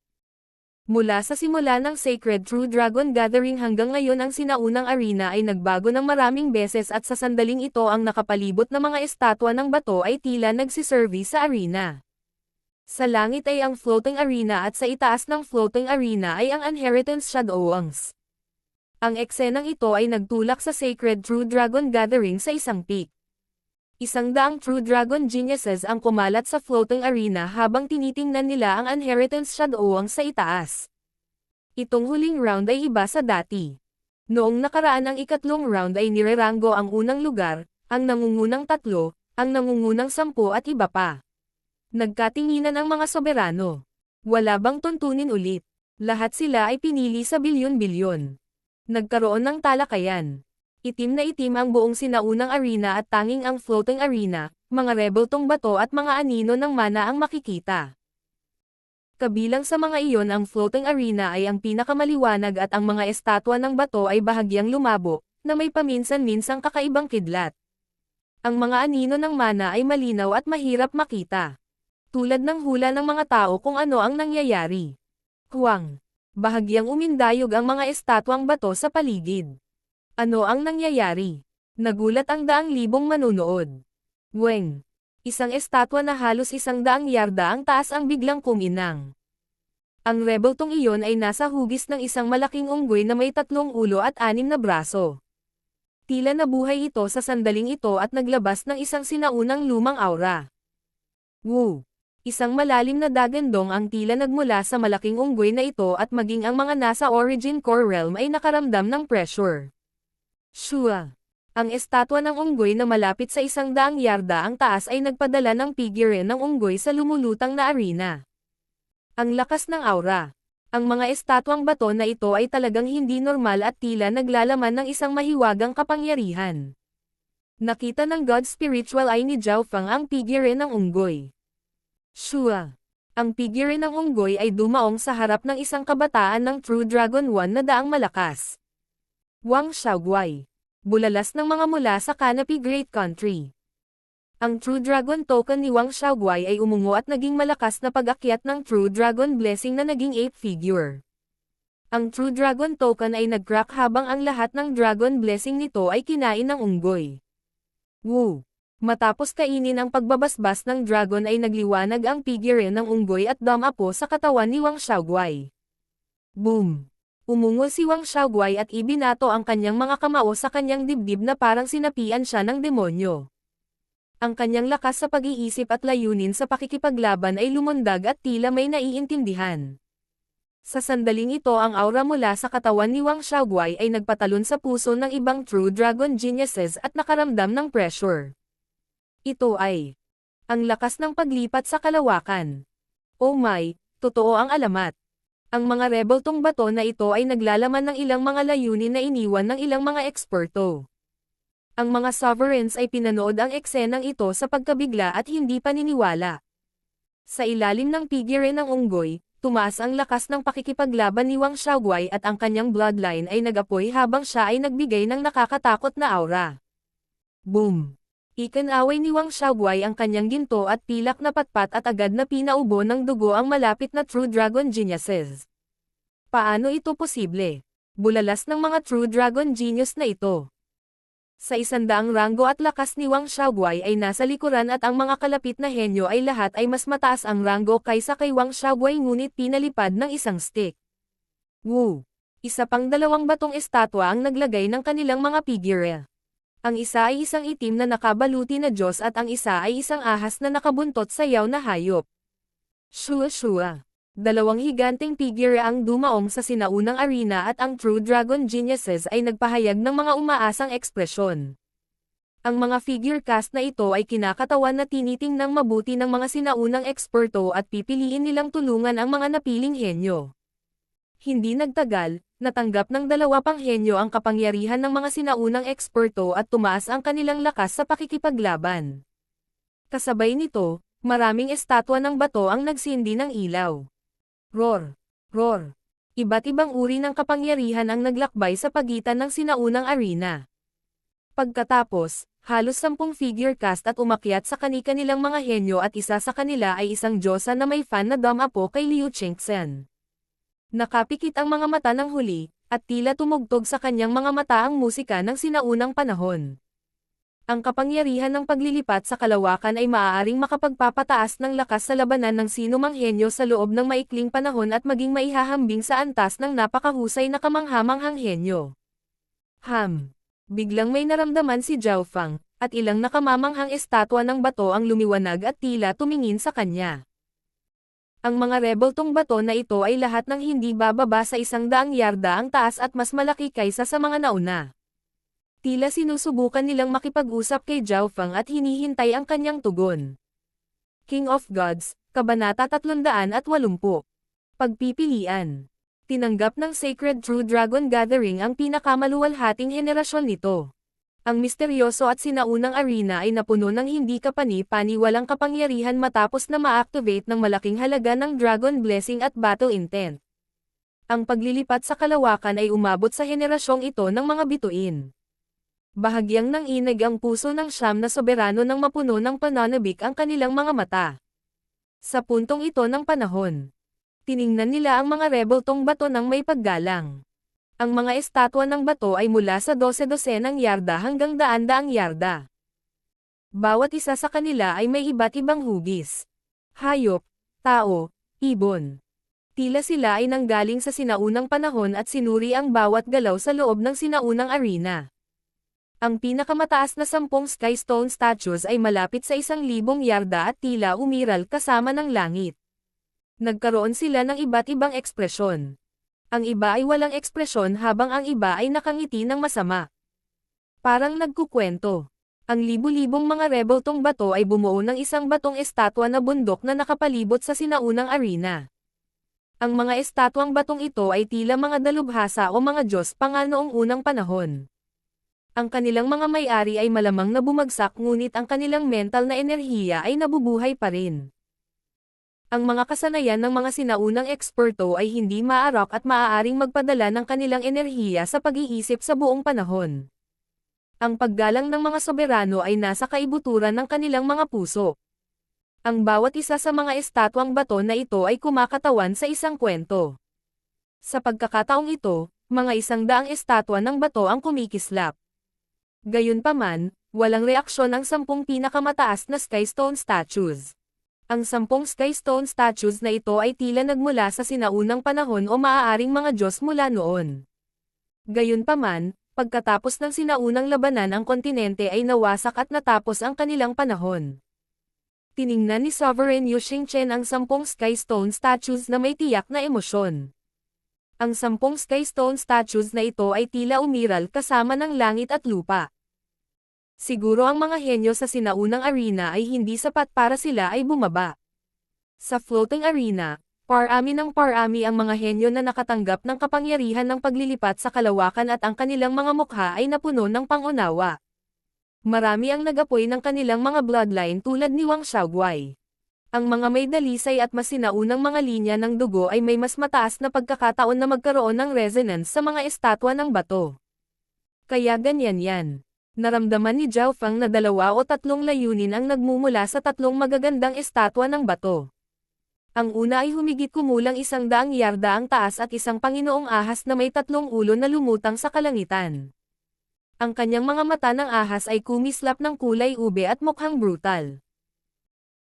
Mula sa simula ng Sacred True Dragon Gathering hanggang ngayon ang sinaunang arena ay nagbago ng maraming beses at sa sandaling ito ang nakapalibot na mga estatwa ng bato ay tila nagsiserve sa arena. Sa langit ay ang floating arena at sa itaas ng floating arena ay ang Inheritance Shadowlands. Ang eksenang ito ay nagtulak sa Sacred True Dragon Gathering sa isang peak. 100 True Dragon Geniuses ang kumalat sa floating arena habang tinitingnan nila ang Inheritance Shadowlands sa itaas. Itong huling round ay iba sa dati. Noong nakaraan ang ikatlong round ay nirerango ang unang lugar, ang nangungunang 3, ang nangungunang 10 at iba pa. Nagkatinginan ang mga soberano. Wala bang tuntunin ulit? Lahat sila ay pinili sa bilyon-bilyon. Nagkaroon ng talakayan. Itim na itim ang buong sinaunang arena at tanging ang floating arena, mga rebeltong bato at mga anino ng mana ang makikita. Kabilang sa mga iyon ang floating arena ay ang pinakamaliwanag at ang mga estatwa ng bato ay bahagyang lumabo, na may paminsan-minsang kakaibang kidlat. Ang mga anino ng mana ay malinaw at mahirap makita. Tulad ng hula ng mga tao kung ano ang nangyayari. Huwang. Bahagyang umindayog ang mga estatwang bato sa paligid. Ano ang nangyayari? Nagulat ang 100,000 manunood. Weng. Isang estatwa na halos 100 yarda ang taas ang biglang kuminang. Ang rebeltong iyon ay nasa hugis ng isang malaking unggoy na may 3 ulo at 6 na braso. Tila nabuhay ito sa sandaling ito at naglabas ng isang sinaunang lumang aura. Woo! Isang malalim na dagandong ang tila nagmula sa malaking unggoy na ito at maging ang mga nasa Origin Core Realm ay nakaramdam ng pressure. Shua. Ang estatwa ng unggoy na malapit sa 100 yarda ang taas ay nagpadala ng figure ng unggoy sa lumulutang na arena. Ang lakas ng aura. Ang mga estatwang bato na ito ay talagang hindi normal at tila naglalaman ng isang mahiwagang kapangyarihan. Nakita ng God Spiritual Eye ni Zhao Feng ang figure ng unggoy. Shua. Ang figure ng unggoy ay dumaong sa harap ng isang kabataan ng True Dragon 1 na daang malakas. Wang Xiaoguai. Bulalas ng mga mula sa Canopy Great Country. Ang True Dragon token ni Wang Xiaoguai ay umungo at naging malakas na pag-akyat ng True Dragon Blessing na naging 8 figure. Ang True Dragon token ay nag-crack habang ang lahat ng Dragon Blessing nito ay kinain ng unggoy. Woo! Matapos kainin ang pagbabasbas ng dragon ay nagliwanag ang figure ng unggoy at dumapo sa katawan ni Wang Xiaoguai. Boom! Umungo si Wang Xiaoguai at ibinato ang kanyang mga kamao sa kanyang dibdib na parang sinapian siya ng demonyo. Ang kanyang lakas sa pag-iisip at layunin sa pakikipaglaban ay lumundag at tila may naiintindihan. Sa sandaling ito ang aura mula sa katawan ni Wang Xiaoguai ay nagpatalon sa puso ng ibang True Dragon Geniuses at nakaramdam ng pressure. Ito ay ang lakas ng paglipat sa kalawakan. Oh my, totoo ang alamat. Ang mga rebeltong bato na ito ay naglalaman ng ilang mga layunin na iniwan ng ilang mga eksperto. Ang mga sovereigns ay pinanood ang eksenang ito sa pagkabigla at hindi paniniwala. Sa ilalim ng figure ng unggoy, tumaas ang lakas ng pakikipaglaban ni Wang Xiaoguai at ang kanyang bloodline ay nag-apoy habang siya ay nagbigay ng nakakatakot na aura. Boom! Ikinaway ni Wang Xiaoguai ang kanyang ginto at pilak na patpat at agad na pinaubo ng dugo ang malapit na True Dragon Geniuses. Paano ito posible? Bulalas ng mga True Dragon Genius na ito. Sa 100 ranggo at lakas ni Wang Xiaoguai ay nasa likuran at ang mga kalapit na henyo ay lahat ay mas mataas ang ranggo kaysa kay Wang Xiaoguai ngunit pinalipad ng isang stick. Woo! Isa pang 2 batong estatwa ang naglagay ng kanilang mga figure. Ang isa ay isang itim na nakabaluti na Diyos at ang isa ay isang ahas na nakabuntot sa yaw na hayop. Shua Shua. 2 higanteng figure ang dumaong sa sinaunang arena at ang True Dragon Geniuses ay nagpahayag ng mga umaasang ekspresyon. Ang mga figure cast na ito ay kinakatawan na tinitingnang mabuti ng mga sinaunang eksperto at pipiliin nilang tulungan ang mga napiling henyo. Hindi nagtagal, natanggap ng 2 pang henyo ang kapangyarihan ng mga sinaunang eksperto at tumaas ang kanilang lakas sa pakikipaglaban. Kasabay nito, maraming estatwa ng bato ang nagsindi ng ilaw. Roar! Roar! Iba't ibang uri ng kapangyarihan ang naglakbay sa pagitan ng sinaunang arena. Pagkatapos, halos 10 figure cast at umakyat sa kani-kanilang mga henyo at isa sa kanila ay isang diyosa na may fan na dumapo kay Liu Chengxian. Nakapikit ang mga mata ng huli, at tila tumugtog sa kanyang mga mata ang musika ng sinaunang panahon. Ang kapangyarihan ng paglilipat sa kalawakan ay maaaring makapagpapataas ng lakas sa labanan ng sinumang henyo sa loob ng maikling panahon at maging maihahambing sa antas ng napakahusay na kamanghamanghang henyo. Biglang may naramdaman si Zhao Feng, at ilang nakamamanghang estatwa ng bato ang lumiwanag at tila tumingin sa kanya. Ang mga rebeltong bato na ito ay lahat ng hindi bababa sa 100 yarda ang taas at mas malaki kaysa sa mga nauna. Tila sinusubukan nilang makipag-usap kay Zhao Feng at hinihintay ang kanyang tugon. King of Gods, Kabanata 380. Pagpipilian. Tinanggap ng Sacred True Dragon Gathering ang pinakamaluwalhating henerasyon nito. Ang misteryoso at sinaunang arena ay napuno ng hindi kapani-paniwalang kapangyarihan matapos na ma-activate ng malaking halaga ng Dragon Blessing at Battle Intent. Ang paglilipat sa kalawakan ay umabot sa henerasyong ito ng mga bituin. Bahagyang nanginig ang puso ng siyam na soberano nang mapuno ng pananabik ang kanilang mga mata. Sa puntong ito ng panahon, tiningnan nila ang mga rebeltong bato ng may paggalang. Ang mga estatwa ng bato ay mula sa 12-dosenang yarda hanggang daan-daang yarda. Bawat isa sa kanila ay may iba't ibang hugis. Hayop, tao, ibon. Tila sila ay nanggaling sa sinaunang panahon at sinuri ang bawat galaw sa loob ng sinaunang arena. Ang pinakamataas na 10 sky stone statues ay malapit sa 1,000 yarda at tila umiral kasama ng langit. Nagkaroon sila ng iba't ibang ekspresyon. Ang iba ay walang ekspresyon habang ang iba ay nakangiti ng masama. Parang nagkukwento. Ang libu-libong mga rebeltong bato ay bumuo ng isang batong estatwa na bundok na nakapalibot sa sinaunang arena. Ang mga estatwang batong ito ay tila mga dalubhasa o mga Diyos pa nga noong unang panahon. Ang kanilang mga may-ari ay malamang na bumagsak ngunit ang kanilang mental na enerhiya ay nabubuhay pa rin. Ang mga kasanayan ng mga sinaunang eksperto ay hindi maarok at maaaring magpadala ng kanilang enerhiya sa pag-iisip sa buong panahon. Ang paggalang ng mga soberano ay nasa kaibuturan ng kanilang mga puso. Ang bawat isa sa mga estatwang bato na ito ay kumakatawan sa isang kwento. Sa pagkakataong ito, mga 100 estatwa ng bato ang kumikislap. Gayunpaman, walang reaksyon ang 10 pinakamataas na Skystone statues. Ang 10 Skystone statues na ito ay tila nagmula sa sinaunang panahon o maaaring mga Diyos mula noon. Gayunpaman, pagkatapos ng sinaunang labanan ang kontinente ay nawasak at natapos ang kanilang panahon. Tiningnan ni Sovereign Yu Xingchen ang 10 Skystone statues na may tiyak na emosyon. Ang 10 Skystone statues na ito ay tila umiral kasama ng langit at lupa. Siguro ang mga henyo sa sinaunang arena ay hindi sapat para sila ay bumaba. Sa floating arena, parami ng parami ang mga henyo na nakatanggap ng kapangyarihan ng paglilipat sa kalawakan at ang kanilang mga mukha ay napuno ng pangunawa. Marami ang nag-apoy ng kanilang mga bloodline tulad ni Wang Xiaoguai. Ang mga may dalisay at mas sinaunang mga linya ng dugo ay may mas mataas na pagkakataon na magkaroon ng resonance sa mga estatwa ng bato. Kaya ganyan yan. Naramdaman ni Zhao Feng na 2 o 3 layunin ang nagmumula sa 3 magagandang estatwa ng bato. Ang una ay humigit kumulang 100 yarda ang taas at isang Panginoong ahas na may 3 ulo na lumutang sa kalangitan. Ang kanyang mga mata ng ahas ay kumislap ng kulay ube at mukhang brutal.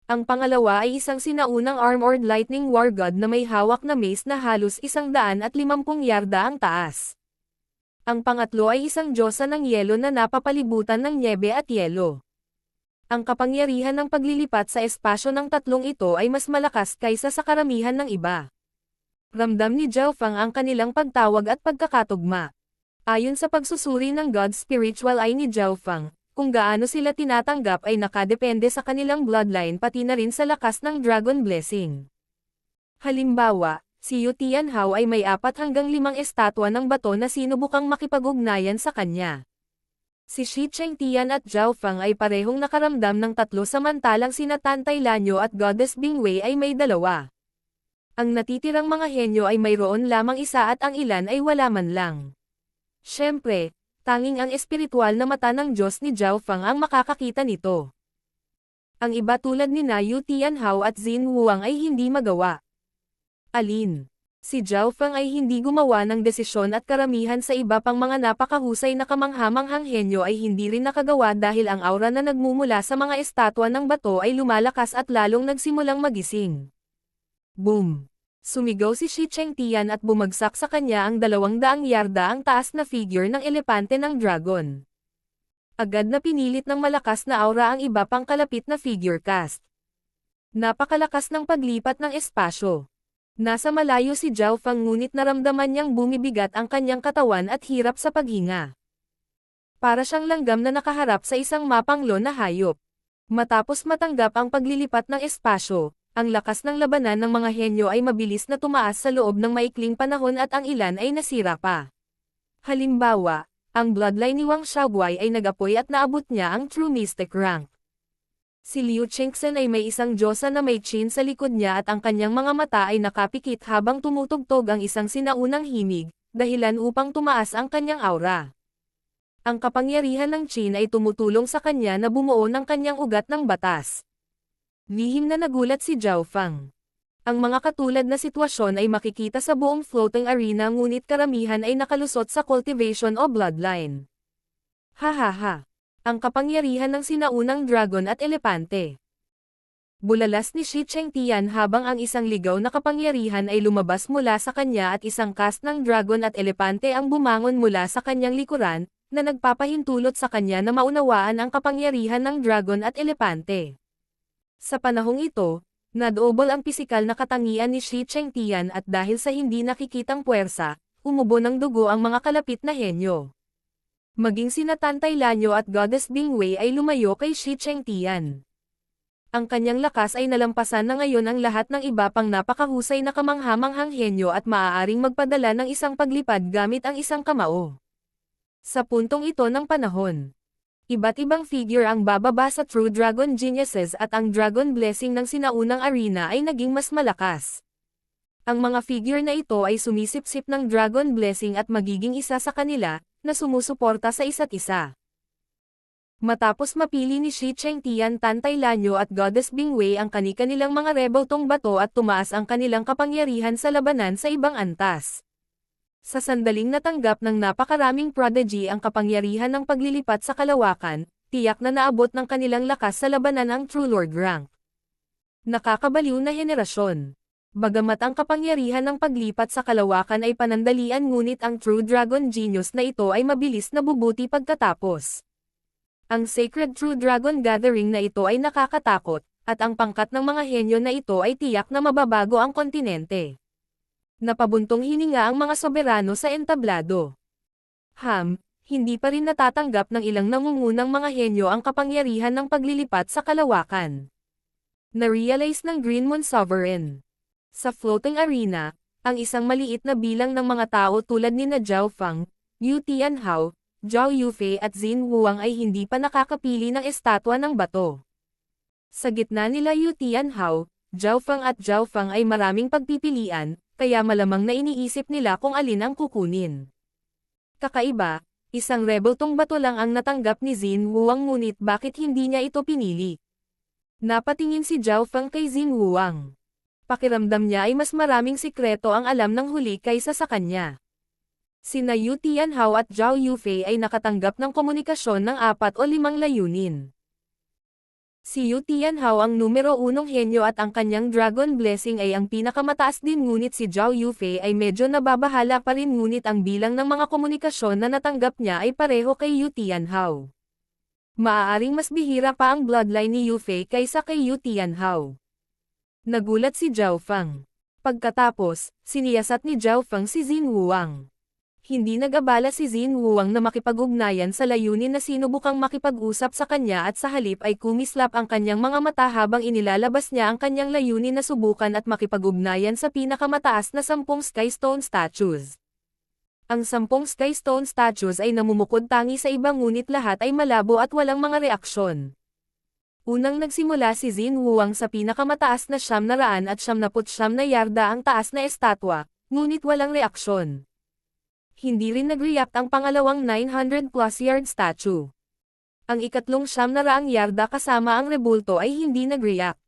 Ang pangalawa ay isang sinaunang armored lightning war god na may hawak na mace na halos 150 yarda ang taas. Ang pangatlo ay isang diyosa ng yelo na napapalibutan ng nyebe at yelo. Ang kapangyarihan ng paglilipat sa espasyo ng 3 ito ay mas malakas kaysa sa karamihan ng iba. Ramdam ni Zhao Feng ang kanilang pagtawag at pagkakatugma. Ayon sa pagsusuri ng God's Spiritual Eye ni Zhao Feng, kung gaano sila tinatanggap ay nakadepende sa kanilang bloodline pati na rin sa lakas ng Dragon Blessing. Halimbawa, si Yu Tianhao ay may 4 hanggang 5 estatwa ng bato na sinubukang makipag-ugnayan sa kanya. Si Shi Chengtian at Zhao Feng ay parehong nakaramdam ng 3 samantalang sina Tan Tailanyo at Goddess Bingwei ay may 2. Ang natitirang mga henyo ay mayroon lamang isa at ang ilan ay wala man lang. Siyempre, tanging ang espiritual na mata ng Diyos ni Zhao Feng ang makakakita nito. Ang iba tulad ni Yu Tianhao at Xin Wuang ay hindi magawa. Alin? Si Zhao Feng ay hindi gumawa ng desisyon at karamihan sa iba pang mga napakahusay na kamanghamanghang henyo ay hindi rin nakagawa dahil ang aura na nagmumula sa mga estatwa ng bato ay lumalakas at lalong nagsimulang magising. Boom! Sumigaw si Shi Chengtian at bumagsak sa kanya ang 200 yarda ang taas na figure ng elepante ng dragon. Agad na pinilit ng malakas na aura ang iba pang kalapit na figure cast. Napakalakas ng paglipat ng espasyo. Nasa malayo si Zhao Feng ngunit naramdaman niyang bumibigat ang kanyang katawan at hirap sa paghinga. Para siyang langgam na nakaharap sa isang mapanglo na hayop. Matapos matanggap ang paglilipat ng espasyo, ang lakas ng labanan ng mga henyo ay mabilis na tumaas sa loob ng maikling panahon at ang ilan ay nasira pa. Halimbawa, ang bloodline ni Wang Xiaoguai ay nag-apoy at naabot niya ang True Mystic rank. Si Liu Chengxen ay may isang diyosa na may chin sa likod niya at ang kanyang mga mata ay nakapikit habang tumutugtog ang isang sinaunang himig, dahilan upang tumaas ang kanyang aura. Ang kapangyarihan ng chin ay tumutulong sa kanya na bumuo ng kanyang ugat ng batas. Lihim na nagulat si Zhao Feng. Ang mga katulad na sitwasyon ay makikita sa buong floating arena ngunit karamihan ay nakalusot sa cultivation o bloodline. Hahaha. Ang kapangyarihan ng sinaunang dragon at elepante. Bulalas ni Shi Chengtian habang ang isang ligaw na kapangyarihan ay lumabas mula sa kanya at isang cast ng dragon at elepante ang bumangon mula sa kanyang likuran, na nagpapahintulot sa kanya na maunawaan ang kapangyarihan ng dragon at elepante. Sa panahong ito, nadobol ang pisikal na katangian ni Shi Chengtian at dahil sa hindi nakikitang puwersa, umubo ng dugo ang mga kalapit na henyo. Maging sina Tan Tailanyo at Goddess Bingwei ay lumayo kay Shi Chengtian. Ang kanyang lakas ay nalampasan na ngayon ang lahat ng iba pang napakahusay na kamanghamanghang henyo at maaaring magpadala ng isang paglipad gamit ang isang kamao. Sa puntong ito ng panahon, iba't ibang figure ang bababa sa True Dragon Geniuses at ang Dragon Blessing ng sinaunang arena ay naging mas malakas. Ang mga figure na ito ay sumisipsip ng Dragon Blessing at magiging isa sa kanila, na sumusuporta sa isa't isa. Matapos mapili ni Shi Chengtian Tantay Lanyo at Goddess Bingwei ang kani-kanilang mga rebeltong bato at tumaas ang kanilang kapangyarihan sa labanan sa ibang antas. Sa sandaling natanggap ng napakaraming prodigy ang kapangyarihan ng paglilipat sa kalawakan, tiyak na naabot ng kanilang lakas sa labanan ang True Lord rank. Nakakabaliw na henerasyon. Bagamat ang kapangyarihan ng paglipat sa kalawakan ay panandalian ngunit ang True Dragon Genius na ito ay mabilis na bubuti pagkatapos. Ang Sacred True Dragon Gathering na ito ay nakakatakot, at ang pangkat ng mga henyo na ito ay tiyak na mababago ang kontinente. Napabuntong hininga ang mga soberano sa entablado. Hindi pa rin natatanggap ng ilang nangungunang mga henyo ang kapangyarihan ng paglilipat sa kalawakan. Na-realize ng Green Moon Sovereign. Sa floating arena, ang isang maliit na bilang ng mga tao tulad nina Zhao Feng, Yu Tianhao, Zhao Yufei at Xin Huang ay hindi pa nakakapili ng estatwa ng bato. Sa gitna nila Yu Tianhao, Zhao Feng at Zhao Feng ay maraming pagpipilian, kaya malamang na iniisip nila kung alin ang kukunin. Kakaiba, isang rebeltong bato lang ang natanggap ni Xin Huang ngunit bakit hindi niya ito pinili? Napatingin si Zhao Feng kay Xin Huang. Pakiramdam niya ay mas maraming sikreto ang alam ng huli kaysa sa kanya. Sina Yu Tianhao at Zhao Yufei ay nakatanggap ng komunikasyon ng 4 o 5 layunin. Si Yu Tianhao ang numero 1 henyo at ang kanyang Dragon Blessing ay ang pinakamataas din ngunit si Zhao Yufei ay medyo nababahala pa rin ngunit ang bilang ng mga komunikasyon na natanggap niya ay pareho kay Yu Tianhao. Maaaring mas bihira pa ang bloodline ni Yufei kaysa kay Yu Tianhao. Nagulat si Zhao Feng. Pagkatapos, siniyasat ni Zhao Feng si Xin Huang. Hindi nag-abala si Xin Huang na makipag-ugnayan sa layunin na sinubukang makipag-usap sa kanya at sa halip ay kumislap ang kanyang mga mata habang inilalabas niya ang kanyang layunin na subukan at makipag-ugnayan sa pinakamataas na 10 Skystone statues. Ang 10 Skystone statues ay namumukod tangi sa iba ngunit lahat ay malabo at walang mga reaksyon. Unang nagsimula si Xin Huang sa pinakamataas na 999 na yarda ang taas na estatwa, ngunit walang reaksyon. Hindi rin nag-react ang pangalawang 900+ yard statue. Ang ikatlong 900 yarda kasama ang rebulto ay hindi nag-react.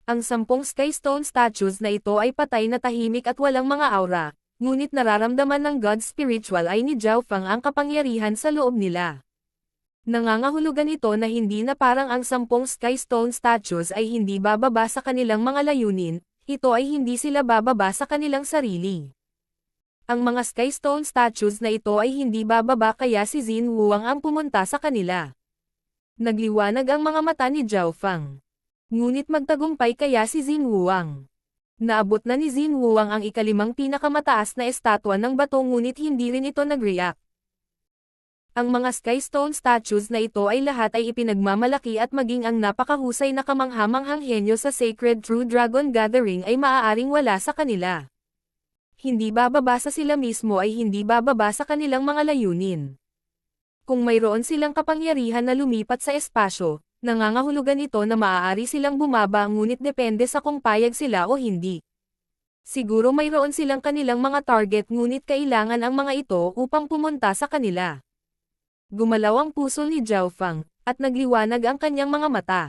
Ang 10 Skystone statues na ito ay patay na tahimik at walang mga aura, ngunit nararamdaman ng God Spiritual ay ni Zhao Feng ang kapangyarihan sa loob nila. Nangangahulugan ito na hindi na parang ang 10 Skystone statues ay hindi bababa sa kanilang mga layunin, ito ay hindi sila bababa sa kanilang sarili. Ang mga Skystone statues na ito ay hindi bababa kaya si Xin Huang ang pumunta sa kanila. Nagliwanag ang mga mata ni Zhao Feng. Ngunit magtagumpay kaya si Xin Huang. Naabot na ni Xin Huang ang ikalimang pinakamataas na estatwa ng bato ngunit hindi rin ito nag-react. Ang mga Skystone statues na ito ay lahat ay ipinagmamalaki at maging ang napakahusay na kamanghamanghang henyo sa Sacred True Dragon Gathering ay maaaring wala sa kanila. Hindi bababa sa sila mismo ay hindi bababa sa kanilang mga layunin. Kung mayroon silang kapangyarihan na lumipat sa espasyo, nangangahulugan ito na maaari silang bumaba ngunit depende sa kung payag sila o hindi. Siguro mayroon silang kanilang mga target ngunit kailangan ang mga ito upang pumunta sa kanila. Gumalaw ang puso ni Zhao Feng, at nagliwanag ang kanyang mga mata.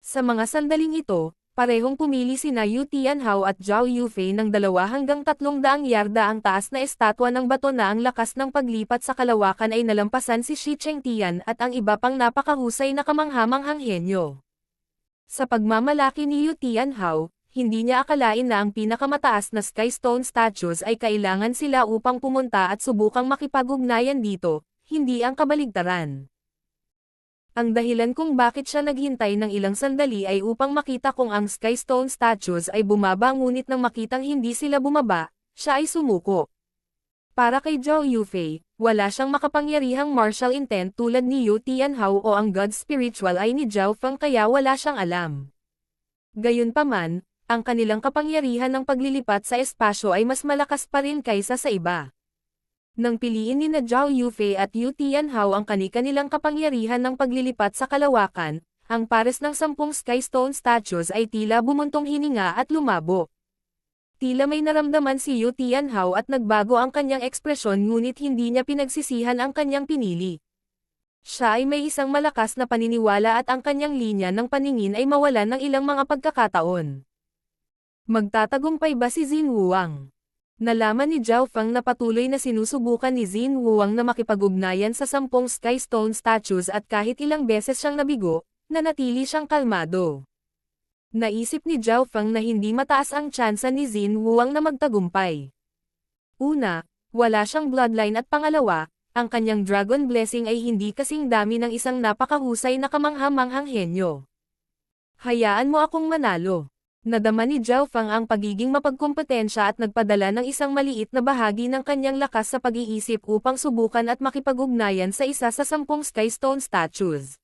Sa mga sandaling ito, parehong pumili sina Yu Tianhao at Zhao Yufei ng 2 hanggang 300 yarda ang taas na estatwa ng bato na ang lakas ng paglipat sa kalawakan ay nalampasan si Shi Chengtian at ang iba pang napakahusay na kamanghamanghang henyo. Sa pagmamalaki ni Yu Tianhao, hindi niya akalain na ang pinakamataas na Skystone statues ay kailangan sila upang pumunta at subukang makipag-ugnayan dito, hindi ang kabaligtaran. Ang dahilan kung bakit siya naghintay ng ilang sandali ay upang makita kung ang Skystone statues ay bumaba ngunit nang makitang hindi sila bumaba, siya ay sumuko. Para kay Zhao Yufei, wala siyang makapangyarihang martial intent tulad ni Yu Tianhao o ang God Spiritual ay ni Zhao Feng kaya wala siyang alam. Gayunpaman, ang kanilang kapangyarihan ng paglilipat sa espasyo ay mas malakas pa rin kaysa sa iba. Nang piliin ni na Zhao Yufei at Yu Tianhao ang kani-kanilang kapangyarihan ng paglilipat sa kalawakan, ang pares ng 10 Sky Stone statues ay tila bumuntong hininga at lumabo. Tila may naramdaman si Yu Tianhao at nagbago ang kanyang ekspresyon ngunit hindi niya pinagsisihan ang kanyang pinili. Siya ay may isang malakas na paniniwala at ang kanyang linya ng paningin ay mawalan ng ilang mga pagkakataon. Magtatagumpay ba si Xin Wuang? Nalaman ni Zhao Feng na patuloy na sinusubukan ni Xin Wuang na makipag-ugnayan sa 10 Sky Stone statues at kahit ilang beses siyang nabigo, nanatili siyang kalmado. Naisip ni Zhao Feng na hindi mataas ang tsansa ni Xin Wuang na magtagumpay. Una, wala siyang bloodline at pangalawa, ang kanyang dragon blessing ay hindi kasing dami ng isang napakahusay na kamangha-manghang henyo. Hayaan mo akong manalo. Nadama ni Zhao Feng ang pagiging mapagkumpetensya at nagpadala ng isang maliit na bahagi ng kanyang lakas sa pag-iisip upang subukan at makipag-ugnayan sa isa sa 10 Sky Stone statues.